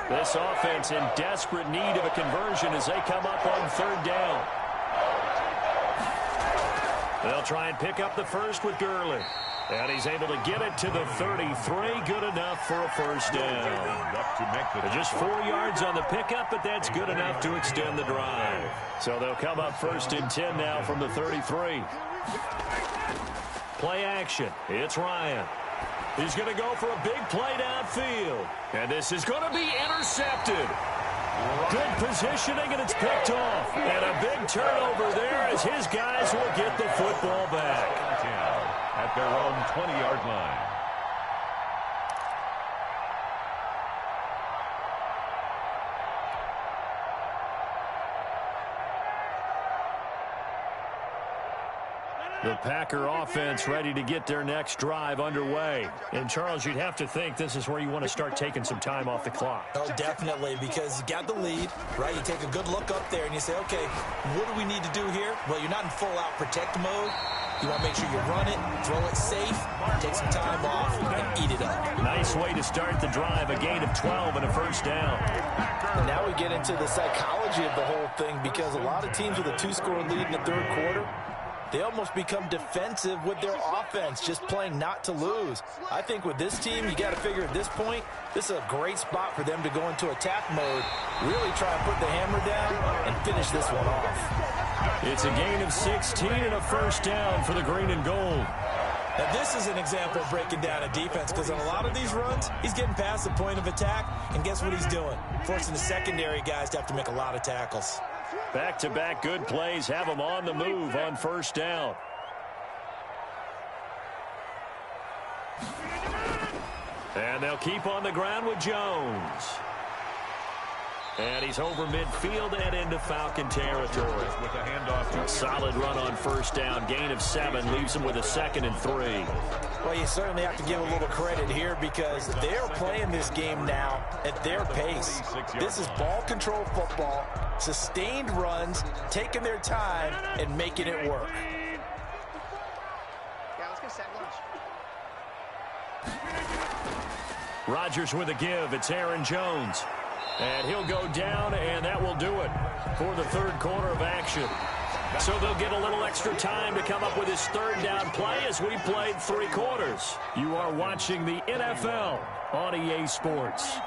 [SPEAKER 1] This offense in desperate need of a conversion as they come up on 3rd down. They'll try and pick up the first with Gurley. And he's able to get it to the 33. Good enough for a 1st down. Just 4 yards on the pickup, but that's good enough to extend the drive. So they'll come up 1st and 10 now from the 33. Play action. It's Ryan. He's going to go for a big play downfield. And this is going to be intercepted. Good positioning, and it's picked off. And a big turnover there as his guys will get the football back.
[SPEAKER 3] At their own 20-yard line.
[SPEAKER 1] The Packer offense ready to get their next drive underway. And, Charles, you'd have to think this is where you want to start taking some time off the clock.
[SPEAKER 7] Oh, definitely, because you got the lead, right? You take a good look up there and you say, okay, what do we need to do here? Well, you're not in full-out protect mode. You want to make sure you run it, throw it safe, take some time off, and eat it up.
[SPEAKER 1] Nice way to start the drive, a gain of 12 and a first down.
[SPEAKER 2] And now we get into the psychology of the whole thing, because a lot of teams with a two-score lead in the third quarter, they almost become defensive with their offense, just playing not to lose. I think with this team, you got to figure at this point, this is a great spot for them to go into attack mode, really try and put the hammer down and finish this one off.
[SPEAKER 1] It's a gain of 16 and a first down for the green and gold.
[SPEAKER 7] Now, this is an example of breaking down a defense, because on a lot of these runs, he's getting past the point of attack, and guess what he's doing? Forcing the secondary guys to have to make a lot of tackles.
[SPEAKER 1] Back-to-back good plays have them on the move on first down. And they'll keep on the ground with Jones. And he's over midfield and into Falcon territory.
[SPEAKER 3] With a handoff.
[SPEAKER 1] Solid run on first down. Gain of 7 leaves him with a 2nd and 3.
[SPEAKER 7] Well, you certainly have to give a little credit here, because they're playing this game now at their pace. This is ball control football, sustained runs, taking their time and making it work.
[SPEAKER 6] Yeah, let's get set lunch.
[SPEAKER 1] Rodgers with a give. It's Aaron Jones. And he'll go down, and that will do it for the third quarter of action. So they'll get a little extra time to come up with his third down play as we played 3 quarters. You are watching the NFL on EA Sports.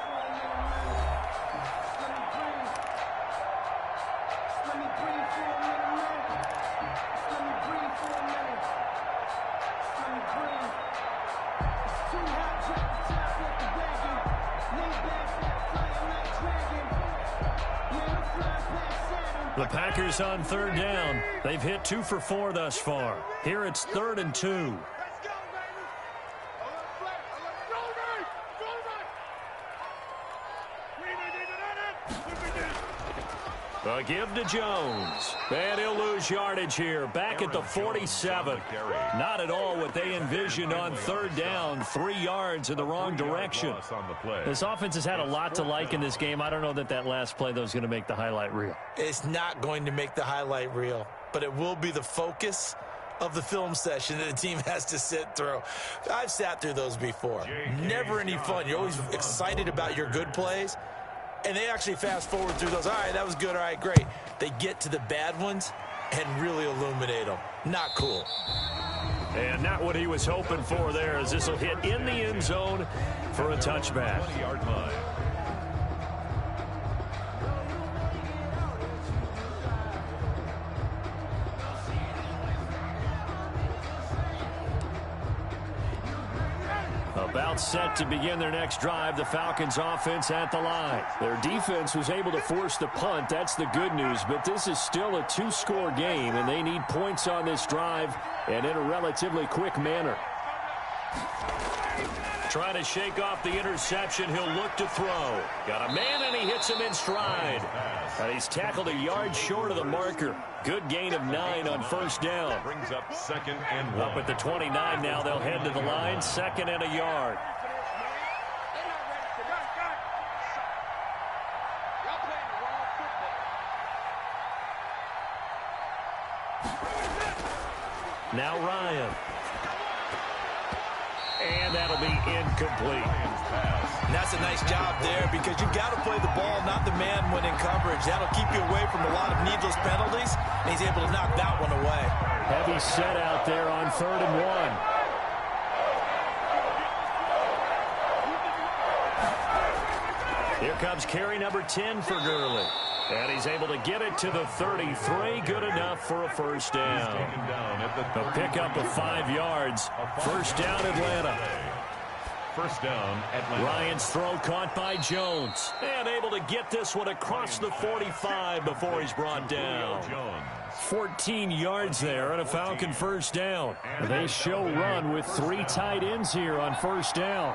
[SPEAKER 1] The Packers on third down. They've hit 2 for 4 thus far. Here it's 3rd and 2.
[SPEAKER 6] Let's go, baby. Let's go, baby. Go, baby.
[SPEAKER 1] A give to Jones. And he'll lose yardage here. Back at the 47. Not at all what they envisioned on third down. 3 yards in the wrong direction. This offense has had a lot to like in this game. I don't know that that last play, though, is going to make the highlight reel.
[SPEAKER 7] It's not going to make the highlight reel, but it will be the focus of the film session that the team has to sit through. I've sat through those before. Never any fun. You're always excited about your good plays, and they actually fast forward through those. All right, that was good. All right, great. They get to the bad ones and really illuminate them. Not cool.
[SPEAKER 1] And not what he was hoping for there, as this will hit in the end zone for a touchback.
[SPEAKER 3] 20-yard line.
[SPEAKER 1] About set to begin their next drive, the Falcons offense at the line. Their defense was able to force the punt. That's the good news, but this is still a 2-score game, and they need points on this drive and in a relatively quick manner. Trying to shake off the interception. He'll look to throw. Got a man, and he hits him in stride. And he's tackled a yard short of the marker. Good gain of 9 on first down.
[SPEAKER 3] Brings up 2nd and 1.
[SPEAKER 1] Up at the 29 now. They'll head to the line. 2nd and a yard. Now Ryan. And that'll be incomplete.
[SPEAKER 2] And that's a nice job there, because you've got to play the ball, not the man when in coverage. That'll keep you away from a lot of needless penalties, and he's able to knock that one away.
[SPEAKER 1] Heavy set out there on 3rd and 1. Here comes carry number 10 for Gurley. And he's able to get it to the 33. Good enough for a first down. A pickup of 5 yards. First down, Atlanta.
[SPEAKER 3] first down, Atlanta.
[SPEAKER 1] Ryan's throw caught by Jones. And able to get this one across the 45 before he's brought down. 14 yards there and a Falcon first down.
[SPEAKER 4] They show run with 3 tight ends here on first down.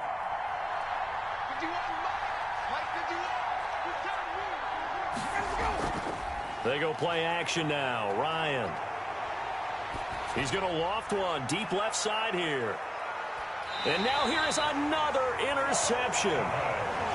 [SPEAKER 1] They go play action now. Ryan. He's going to loft one deep left side here. And now here is another interception.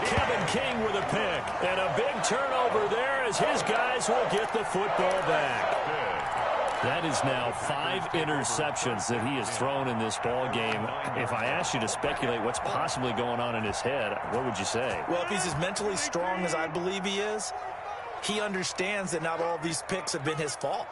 [SPEAKER 1] Kevin King with a pick. And a big turnover there as his guys will get the football back. That is now 5 interceptions that he has thrown in this ball game. If I asked you to speculate what's possibly going on in his head, what would you say?
[SPEAKER 2] Well, if he's as mentally strong as I believe he is, he understands that not all these picks have been his fault.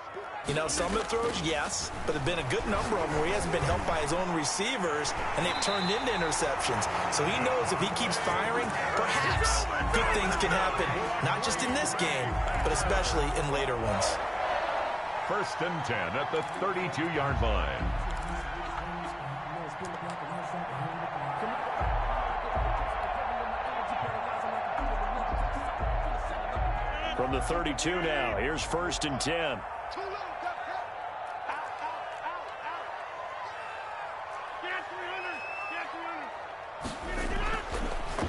[SPEAKER 2] You know, some of the throws, yes, but there have been a good number of them where he hasn't been helped by his own receivers, and they've turned into interceptions. So he knows if he keeps firing, perhaps good things can happen, not just in this game, but especially in later ones.
[SPEAKER 3] First and 10 at the 32-yard line.
[SPEAKER 1] From the 32 now, here's first and 10.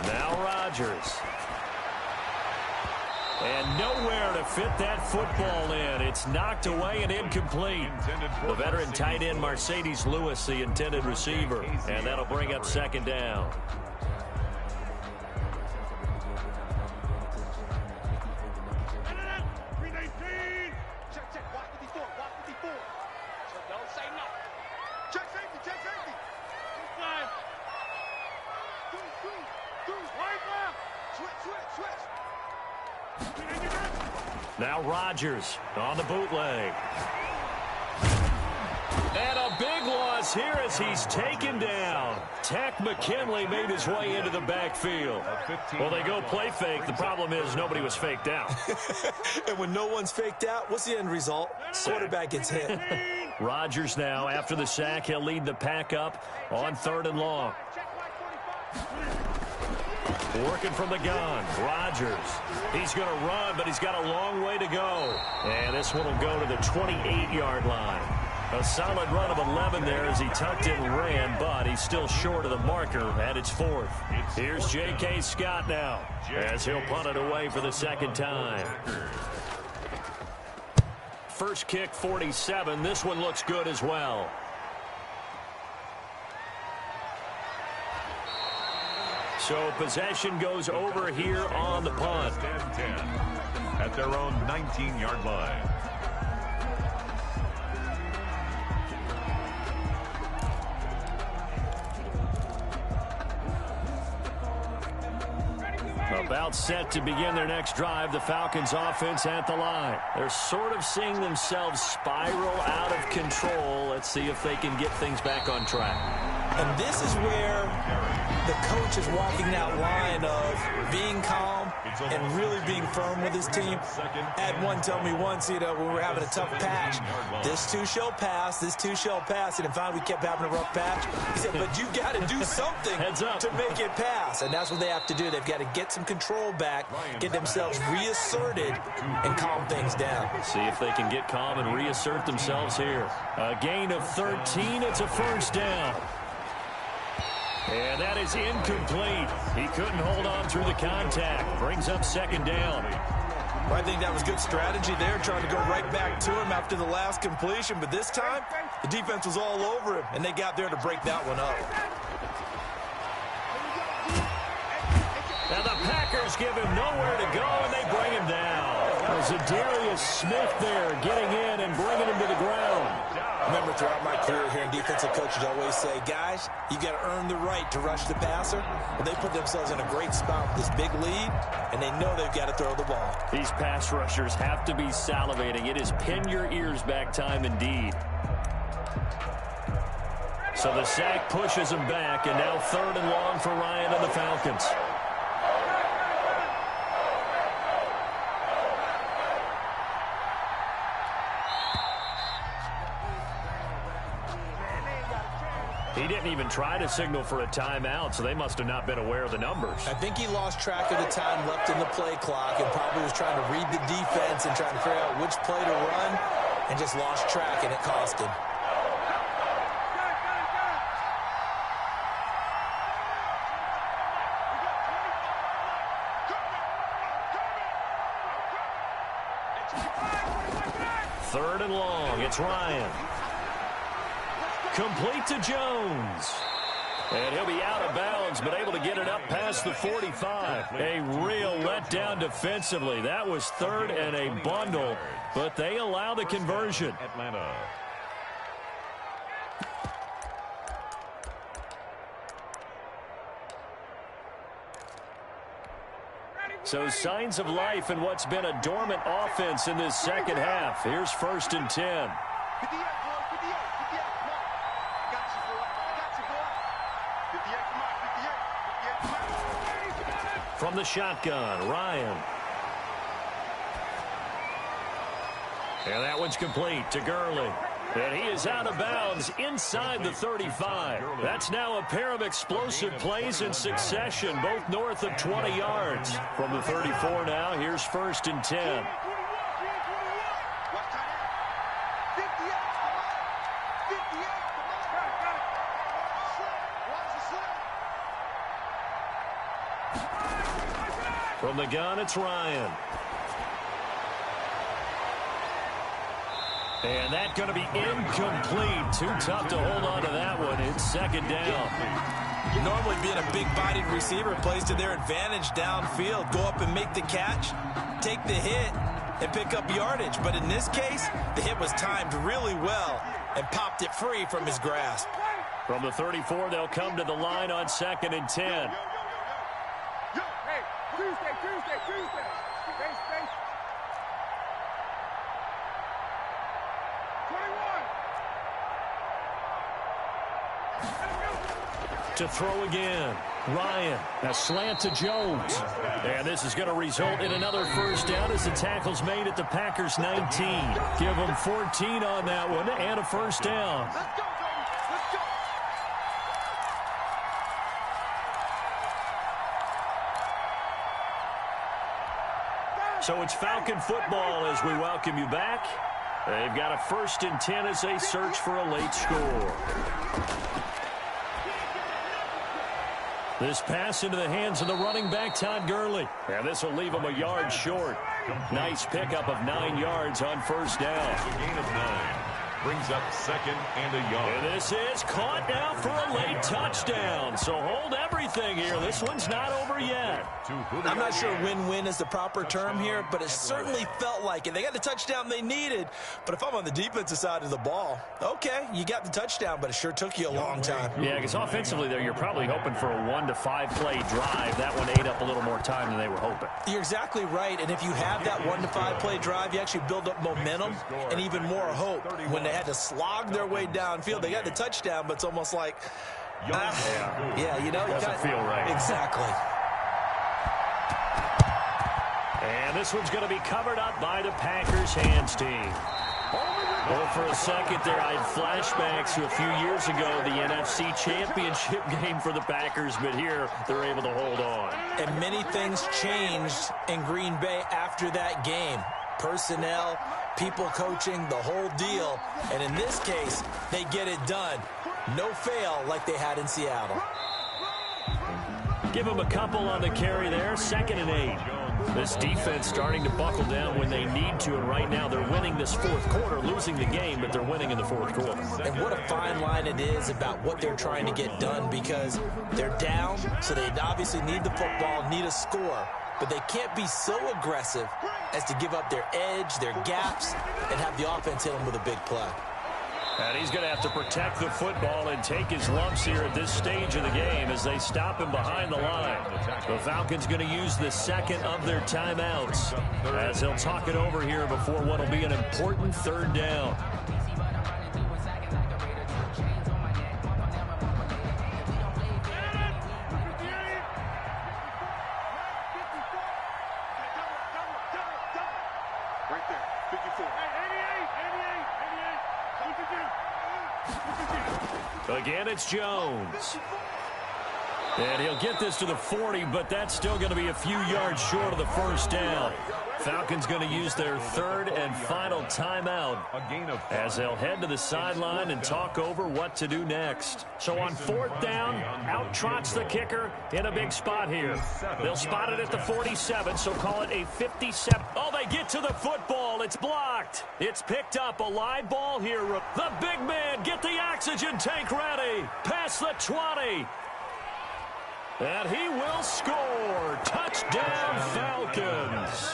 [SPEAKER 1] Now Rodgers. And nowhere to fit that football in. It's knocked away and incomplete. The veteran tight end Mercedes Lewis, the intended receiver. And that'll bring up second down. Now Rodgers on the bootleg. And a big loss here as he's taken down. Tech McKinley made his way into the backfield. Well, they go play fake. The problem is nobody was faked out.
[SPEAKER 2] And when no one's faked out, what's the end result? Quarterback gets hit.
[SPEAKER 1] Rodgers now, after the sack, he'll lead the pack up on 3rd and long. Working from the gun, Rodgers. He's going to run, but he's got a long way to go. And this one will go to the 28-yard line. A solid run of 11 there as he tucked in and ran, but he's still short of the marker at its 4th. Here's J.K. Scott now as he'll punt it away for the second time. First kick, 47. This one looks good as well. So possession goes over here on the punt.
[SPEAKER 3] 10 at their own 19-yard line.
[SPEAKER 1] About set to begin their next drive, the Falcons offense at the line. They're sort of seeing themselves spiral out of control. Let's see if they can get things back on track.
[SPEAKER 2] And this is where the coach is walking that line of being calm and really being firm with his team. I had one tell me once, you know, when we were having a tough patch, this too shall pass, this too shall pass. And finally we kept having a rough patch. He said, but you got to do something to make it pass. And that's what they have to do. They've got to get some control back, get themselves reasserted, and calm things down.
[SPEAKER 1] See if they can get calm and reassert themselves here. A gain of 13. It's a first down. And that is incomplete. He couldn't hold on through the contact. Brings up second down.
[SPEAKER 2] I think that was good strategy there, trying to go right back to him after the last completion. But this time, the defense was all over him, and they got there to break that one up.
[SPEAKER 1] Now the Packers give him nowhere to go, and they bring him down. Zadarius Smith there getting in and bringing him to the ground.
[SPEAKER 2] Remember, throughout my career here in defensive coaches always say, guys, you got to earn the right to rush the passer. Well, they put themselves in a great spot with this big lead, and they know they've got to throw the ball.
[SPEAKER 1] These pass rushers have to be salivating. It is pin your ears back time indeed. So the sack pushes him back, and now 3rd and long for Ryan and the Falcons.
[SPEAKER 4] He didn't even try to signal for a timeout, so they must have not been aware of the numbers.
[SPEAKER 7] I think he lost track of the time left in the play clock and probably was trying to read the defense and trying to figure out which play to run and just lost track, and it cost him.
[SPEAKER 4] Third and long. It's Ryan. Complete to Jones. And he'll be out of bounds, but able to get it up past the 45. A real letdown defensively. That was third and a bundle, but they allow the conversion.
[SPEAKER 3] Atlanta.
[SPEAKER 4] So signs of life in what's been a dormant offense in this second half. Here's 1st and 10.
[SPEAKER 6] 58, boy, 58, 58, come on. Got you, boy. Got you, boy. 58, come on, 58, 58, come on.
[SPEAKER 4] From the shotgun, Ryan. And that one's complete to Gurley. And he is out of bounds inside the 35. That's now a pair of explosive plays in succession, both north of 20 yards. From the 34 now, here's 1st and 10. From the gun, it's Ryan. And that's going to be incomplete. Too tough to hold on to that one. It's 2nd down.
[SPEAKER 2] Normally being a big-bodied receiver plays to their advantage downfield. Go up and make the catch, take the hit, and pick up yardage. But in this case, the hit was timed really well and popped it free from his grasp.
[SPEAKER 4] From the 34, they'll come to the line on 2nd and 10.
[SPEAKER 6] Hey, Tuesday. Space. 21.
[SPEAKER 4] To throw again. Ryan, a slant to Jones. And this is going to result in another 1st down as the tackle's made at the Packers 19. Give them 14 on that one and a 1st down.
[SPEAKER 6] Let's go, baby. Let's go.
[SPEAKER 4] So it's Falcon football as we welcome you back. They've got a 1st and 10 as they search for a late score. This pass into the hands of the running back, Todd Gurley. And this will leave him a yard short. Nice pickup of 9 yards on 1st down.
[SPEAKER 3] A gain of 9. Brings up 2nd and a yard.
[SPEAKER 4] And this is caught now for a late touchdown. So hold everything here. This one's not over yet.
[SPEAKER 2] I'm not sure win-win is the proper term here, but it certainly felt like it. They got the touchdown they needed, but if I'm on the defensive side of the ball, okay, you got the touchdown, but it sure took you a long time.
[SPEAKER 4] Yeah, because offensively there, you're probably hoping for a 1 to 5 play drive. That one ate up a little more time than they were hoping.
[SPEAKER 2] You're exactly right, and if you have that 1 to 5 play drive, you actually build up momentum and even more hope. When they had to slog their way downfield, they got the touchdown, but it's almost like, yeah, you know,
[SPEAKER 4] doesn't feel right.
[SPEAKER 2] Exactly.
[SPEAKER 4] And this one's going to be covered up by the Packers hands team. Well, for a second there, I had flashbacks to a few years ago, the NFC Championship game for the Packers, but here they're able to hold on.
[SPEAKER 7] And many things changed in Green Bay after that game. Personnel, people coaching, the whole deal. And in this case, they get it done. No fail like they had in Seattle.
[SPEAKER 4] Give them a couple on the carry there, 2nd and 8. This defense starting to buckle down when they need to, and right now they're winning this 4th quarter, losing the game, but they're winning in the 4th quarter.
[SPEAKER 7] And what a fine line it is about what they're trying to get done, because they're down, so they obviously need the football, need a score, but they can't be so aggressive as to give up their edge, their gaps, and have the offense hit them with a big play.
[SPEAKER 4] And he's going to have to protect the football and take his lumps here at this stage of the game as they stop him behind the line. The Falcons going to use the 2nd of their timeouts as they'll talk it over here before what will be an important 3rd down.
[SPEAKER 6] Right there, 54. 88.
[SPEAKER 1] Again, it's Jones. And he'll get this to the 40, but that's still going to be a few yards short of the first down. Falcons going to use their third and final timeout as they'll head to the sideline and talk over what to do next. So on fourth down, out trots the kicker in a big spot here. They'll spot it at the 47, so call it a 57. Oh, they get to the football. It's blocked. It's picked up. A live ball here. The big man, get the oxygen tank ready. Past the 20. And he will score. Touchdown, Falcons.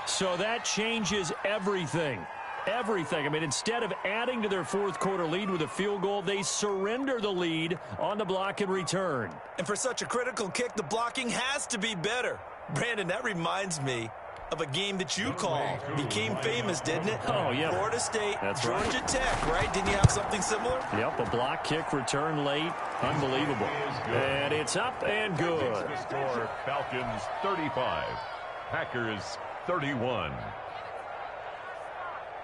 [SPEAKER 1] So that changes everything. Everything. I mean, instead of adding to their fourth quarter lead with a field goal, they surrender the lead on the block and return.
[SPEAKER 2] And for such a critical kick, the blocking has to be better. Brandon, that reminds me of a game that you called. Became famous, didn't it?
[SPEAKER 1] Oh, yeah.
[SPEAKER 2] Florida State,
[SPEAKER 1] That's
[SPEAKER 2] Georgia
[SPEAKER 1] right.
[SPEAKER 2] Tech, right? Didn't you have something similar?
[SPEAKER 1] Yep, a block kick return late. Unbelievable. And it's up and good.
[SPEAKER 3] The score, Falcons 35, Packers 31.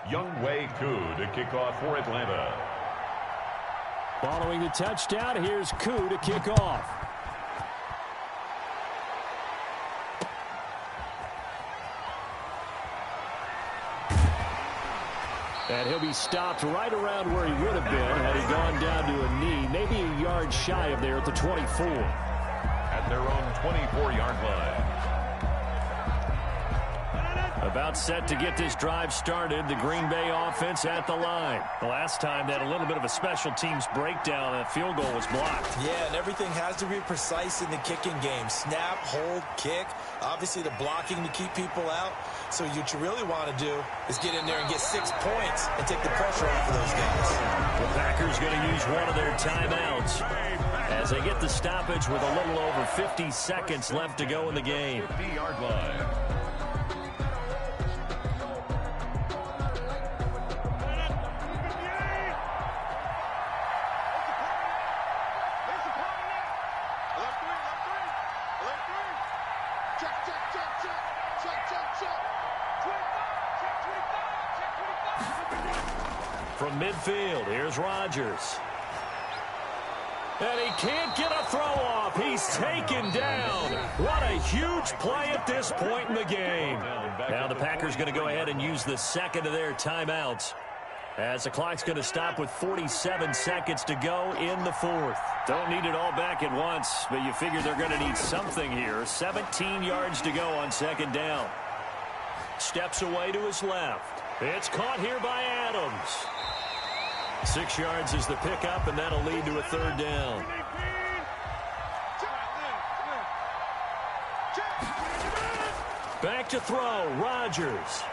[SPEAKER 3] Younghoe Koo to kick off for Atlanta.
[SPEAKER 4] Following the touchdown, here's Koo to kick off. And he'll be stopped right around where he would have been had he gone down to a knee, maybe a yard shy of there at the 24.
[SPEAKER 3] At their own 24-yard line.
[SPEAKER 1] About set to get this drive started, the Green Bay offense at the line. The last time they had a little bit of a special teams breakdown, that field goal was blocked.
[SPEAKER 2] Yeah, and everything has to be precise in the kicking game. Snap, hold, kick. Obviously, the blocking to keep people out. So what you really want to do is get in there and get 6 points and take the pressure off of those guys.
[SPEAKER 1] The Packers going to use one of their timeouts as they get the stoppage with a little over 50 seconds left to go in the game.
[SPEAKER 3] 50-yard line.
[SPEAKER 1] From midfield, here's Rodgers. And he can't get a throw off. He's taken down. What a huge play at this point in the game. Now the Packers going to go ahead and use the second of their timeouts as the clock's going to stop with 47 seconds to go in the fourth. Don't need it all back at once, but you figure they're going to need something here. 17 yards to go on second down. Steps away to his left. It's caught here by Adams. 6 yards is the pickup, and that'll lead to a third down. Back to throw, Rodgers.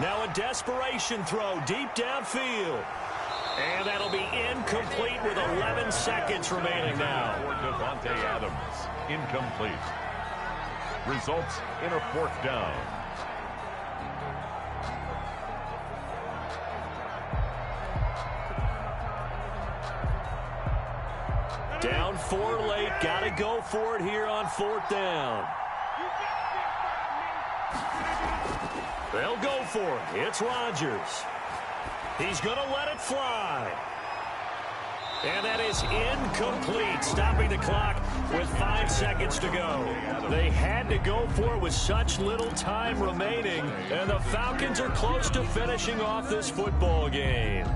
[SPEAKER 1] Now a desperation throw deep downfield. And that'll be incomplete with 11 seconds remaining now.
[SPEAKER 3] For Devontae Adams, incomplete. Results in a fourth down.
[SPEAKER 1] Down 4 late. Got to go for it here on fourth down. They'll go for it. It's Rodgers. He's going to let it fly. And that is incomplete, stopping the clock with 5 seconds to go. They had to go for it with such little time remaining, and the Falcons are close to finishing off this football game.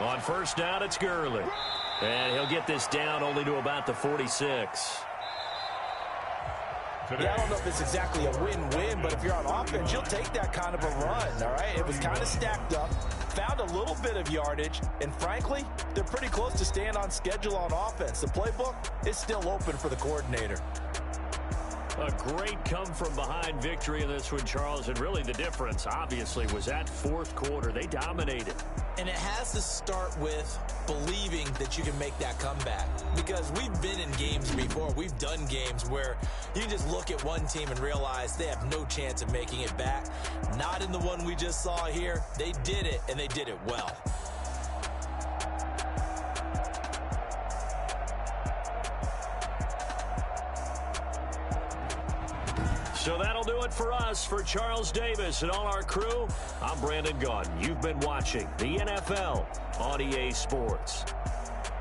[SPEAKER 1] On first down, it's Gurley. And he'll get this down only to about the 46.
[SPEAKER 2] Yeah, I don't know if it's exactly a win-win, but if you're on offense, you'll take that kind of a run, all right? It was kind of stacked up, found a little bit of yardage, and frankly, they're pretty close to staying on schedule on offense. The playbook is still open for the coordinator.
[SPEAKER 1] A great come-from-behind victory in this one, Charles, and really the difference, obviously, was that fourth quarter. They dominated.
[SPEAKER 7] And it has to start with believing that you can make that comeback. Because we've been in games before. We've done games where you just look at one team and realize they have no chance of making it back. Not in the one we just saw here. They did it, and they did it well.
[SPEAKER 1] So that'll do it for us. For Charles Davis and all our crew, I'm Brandon Gaudin. You've been watching the NFL on EA Sports.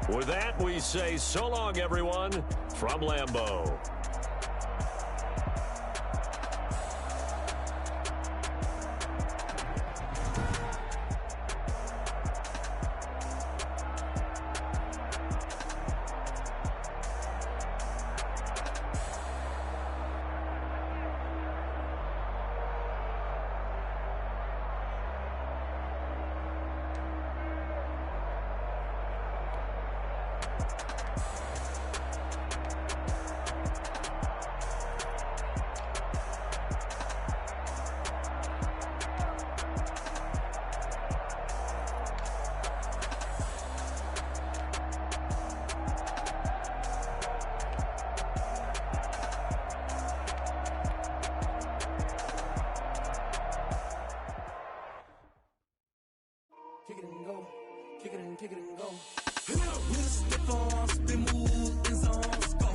[SPEAKER 1] With that, we say so long, everyone, from Lambeau.
[SPEAKER 8] Kick it and go. With stiff arms, spin move in zone.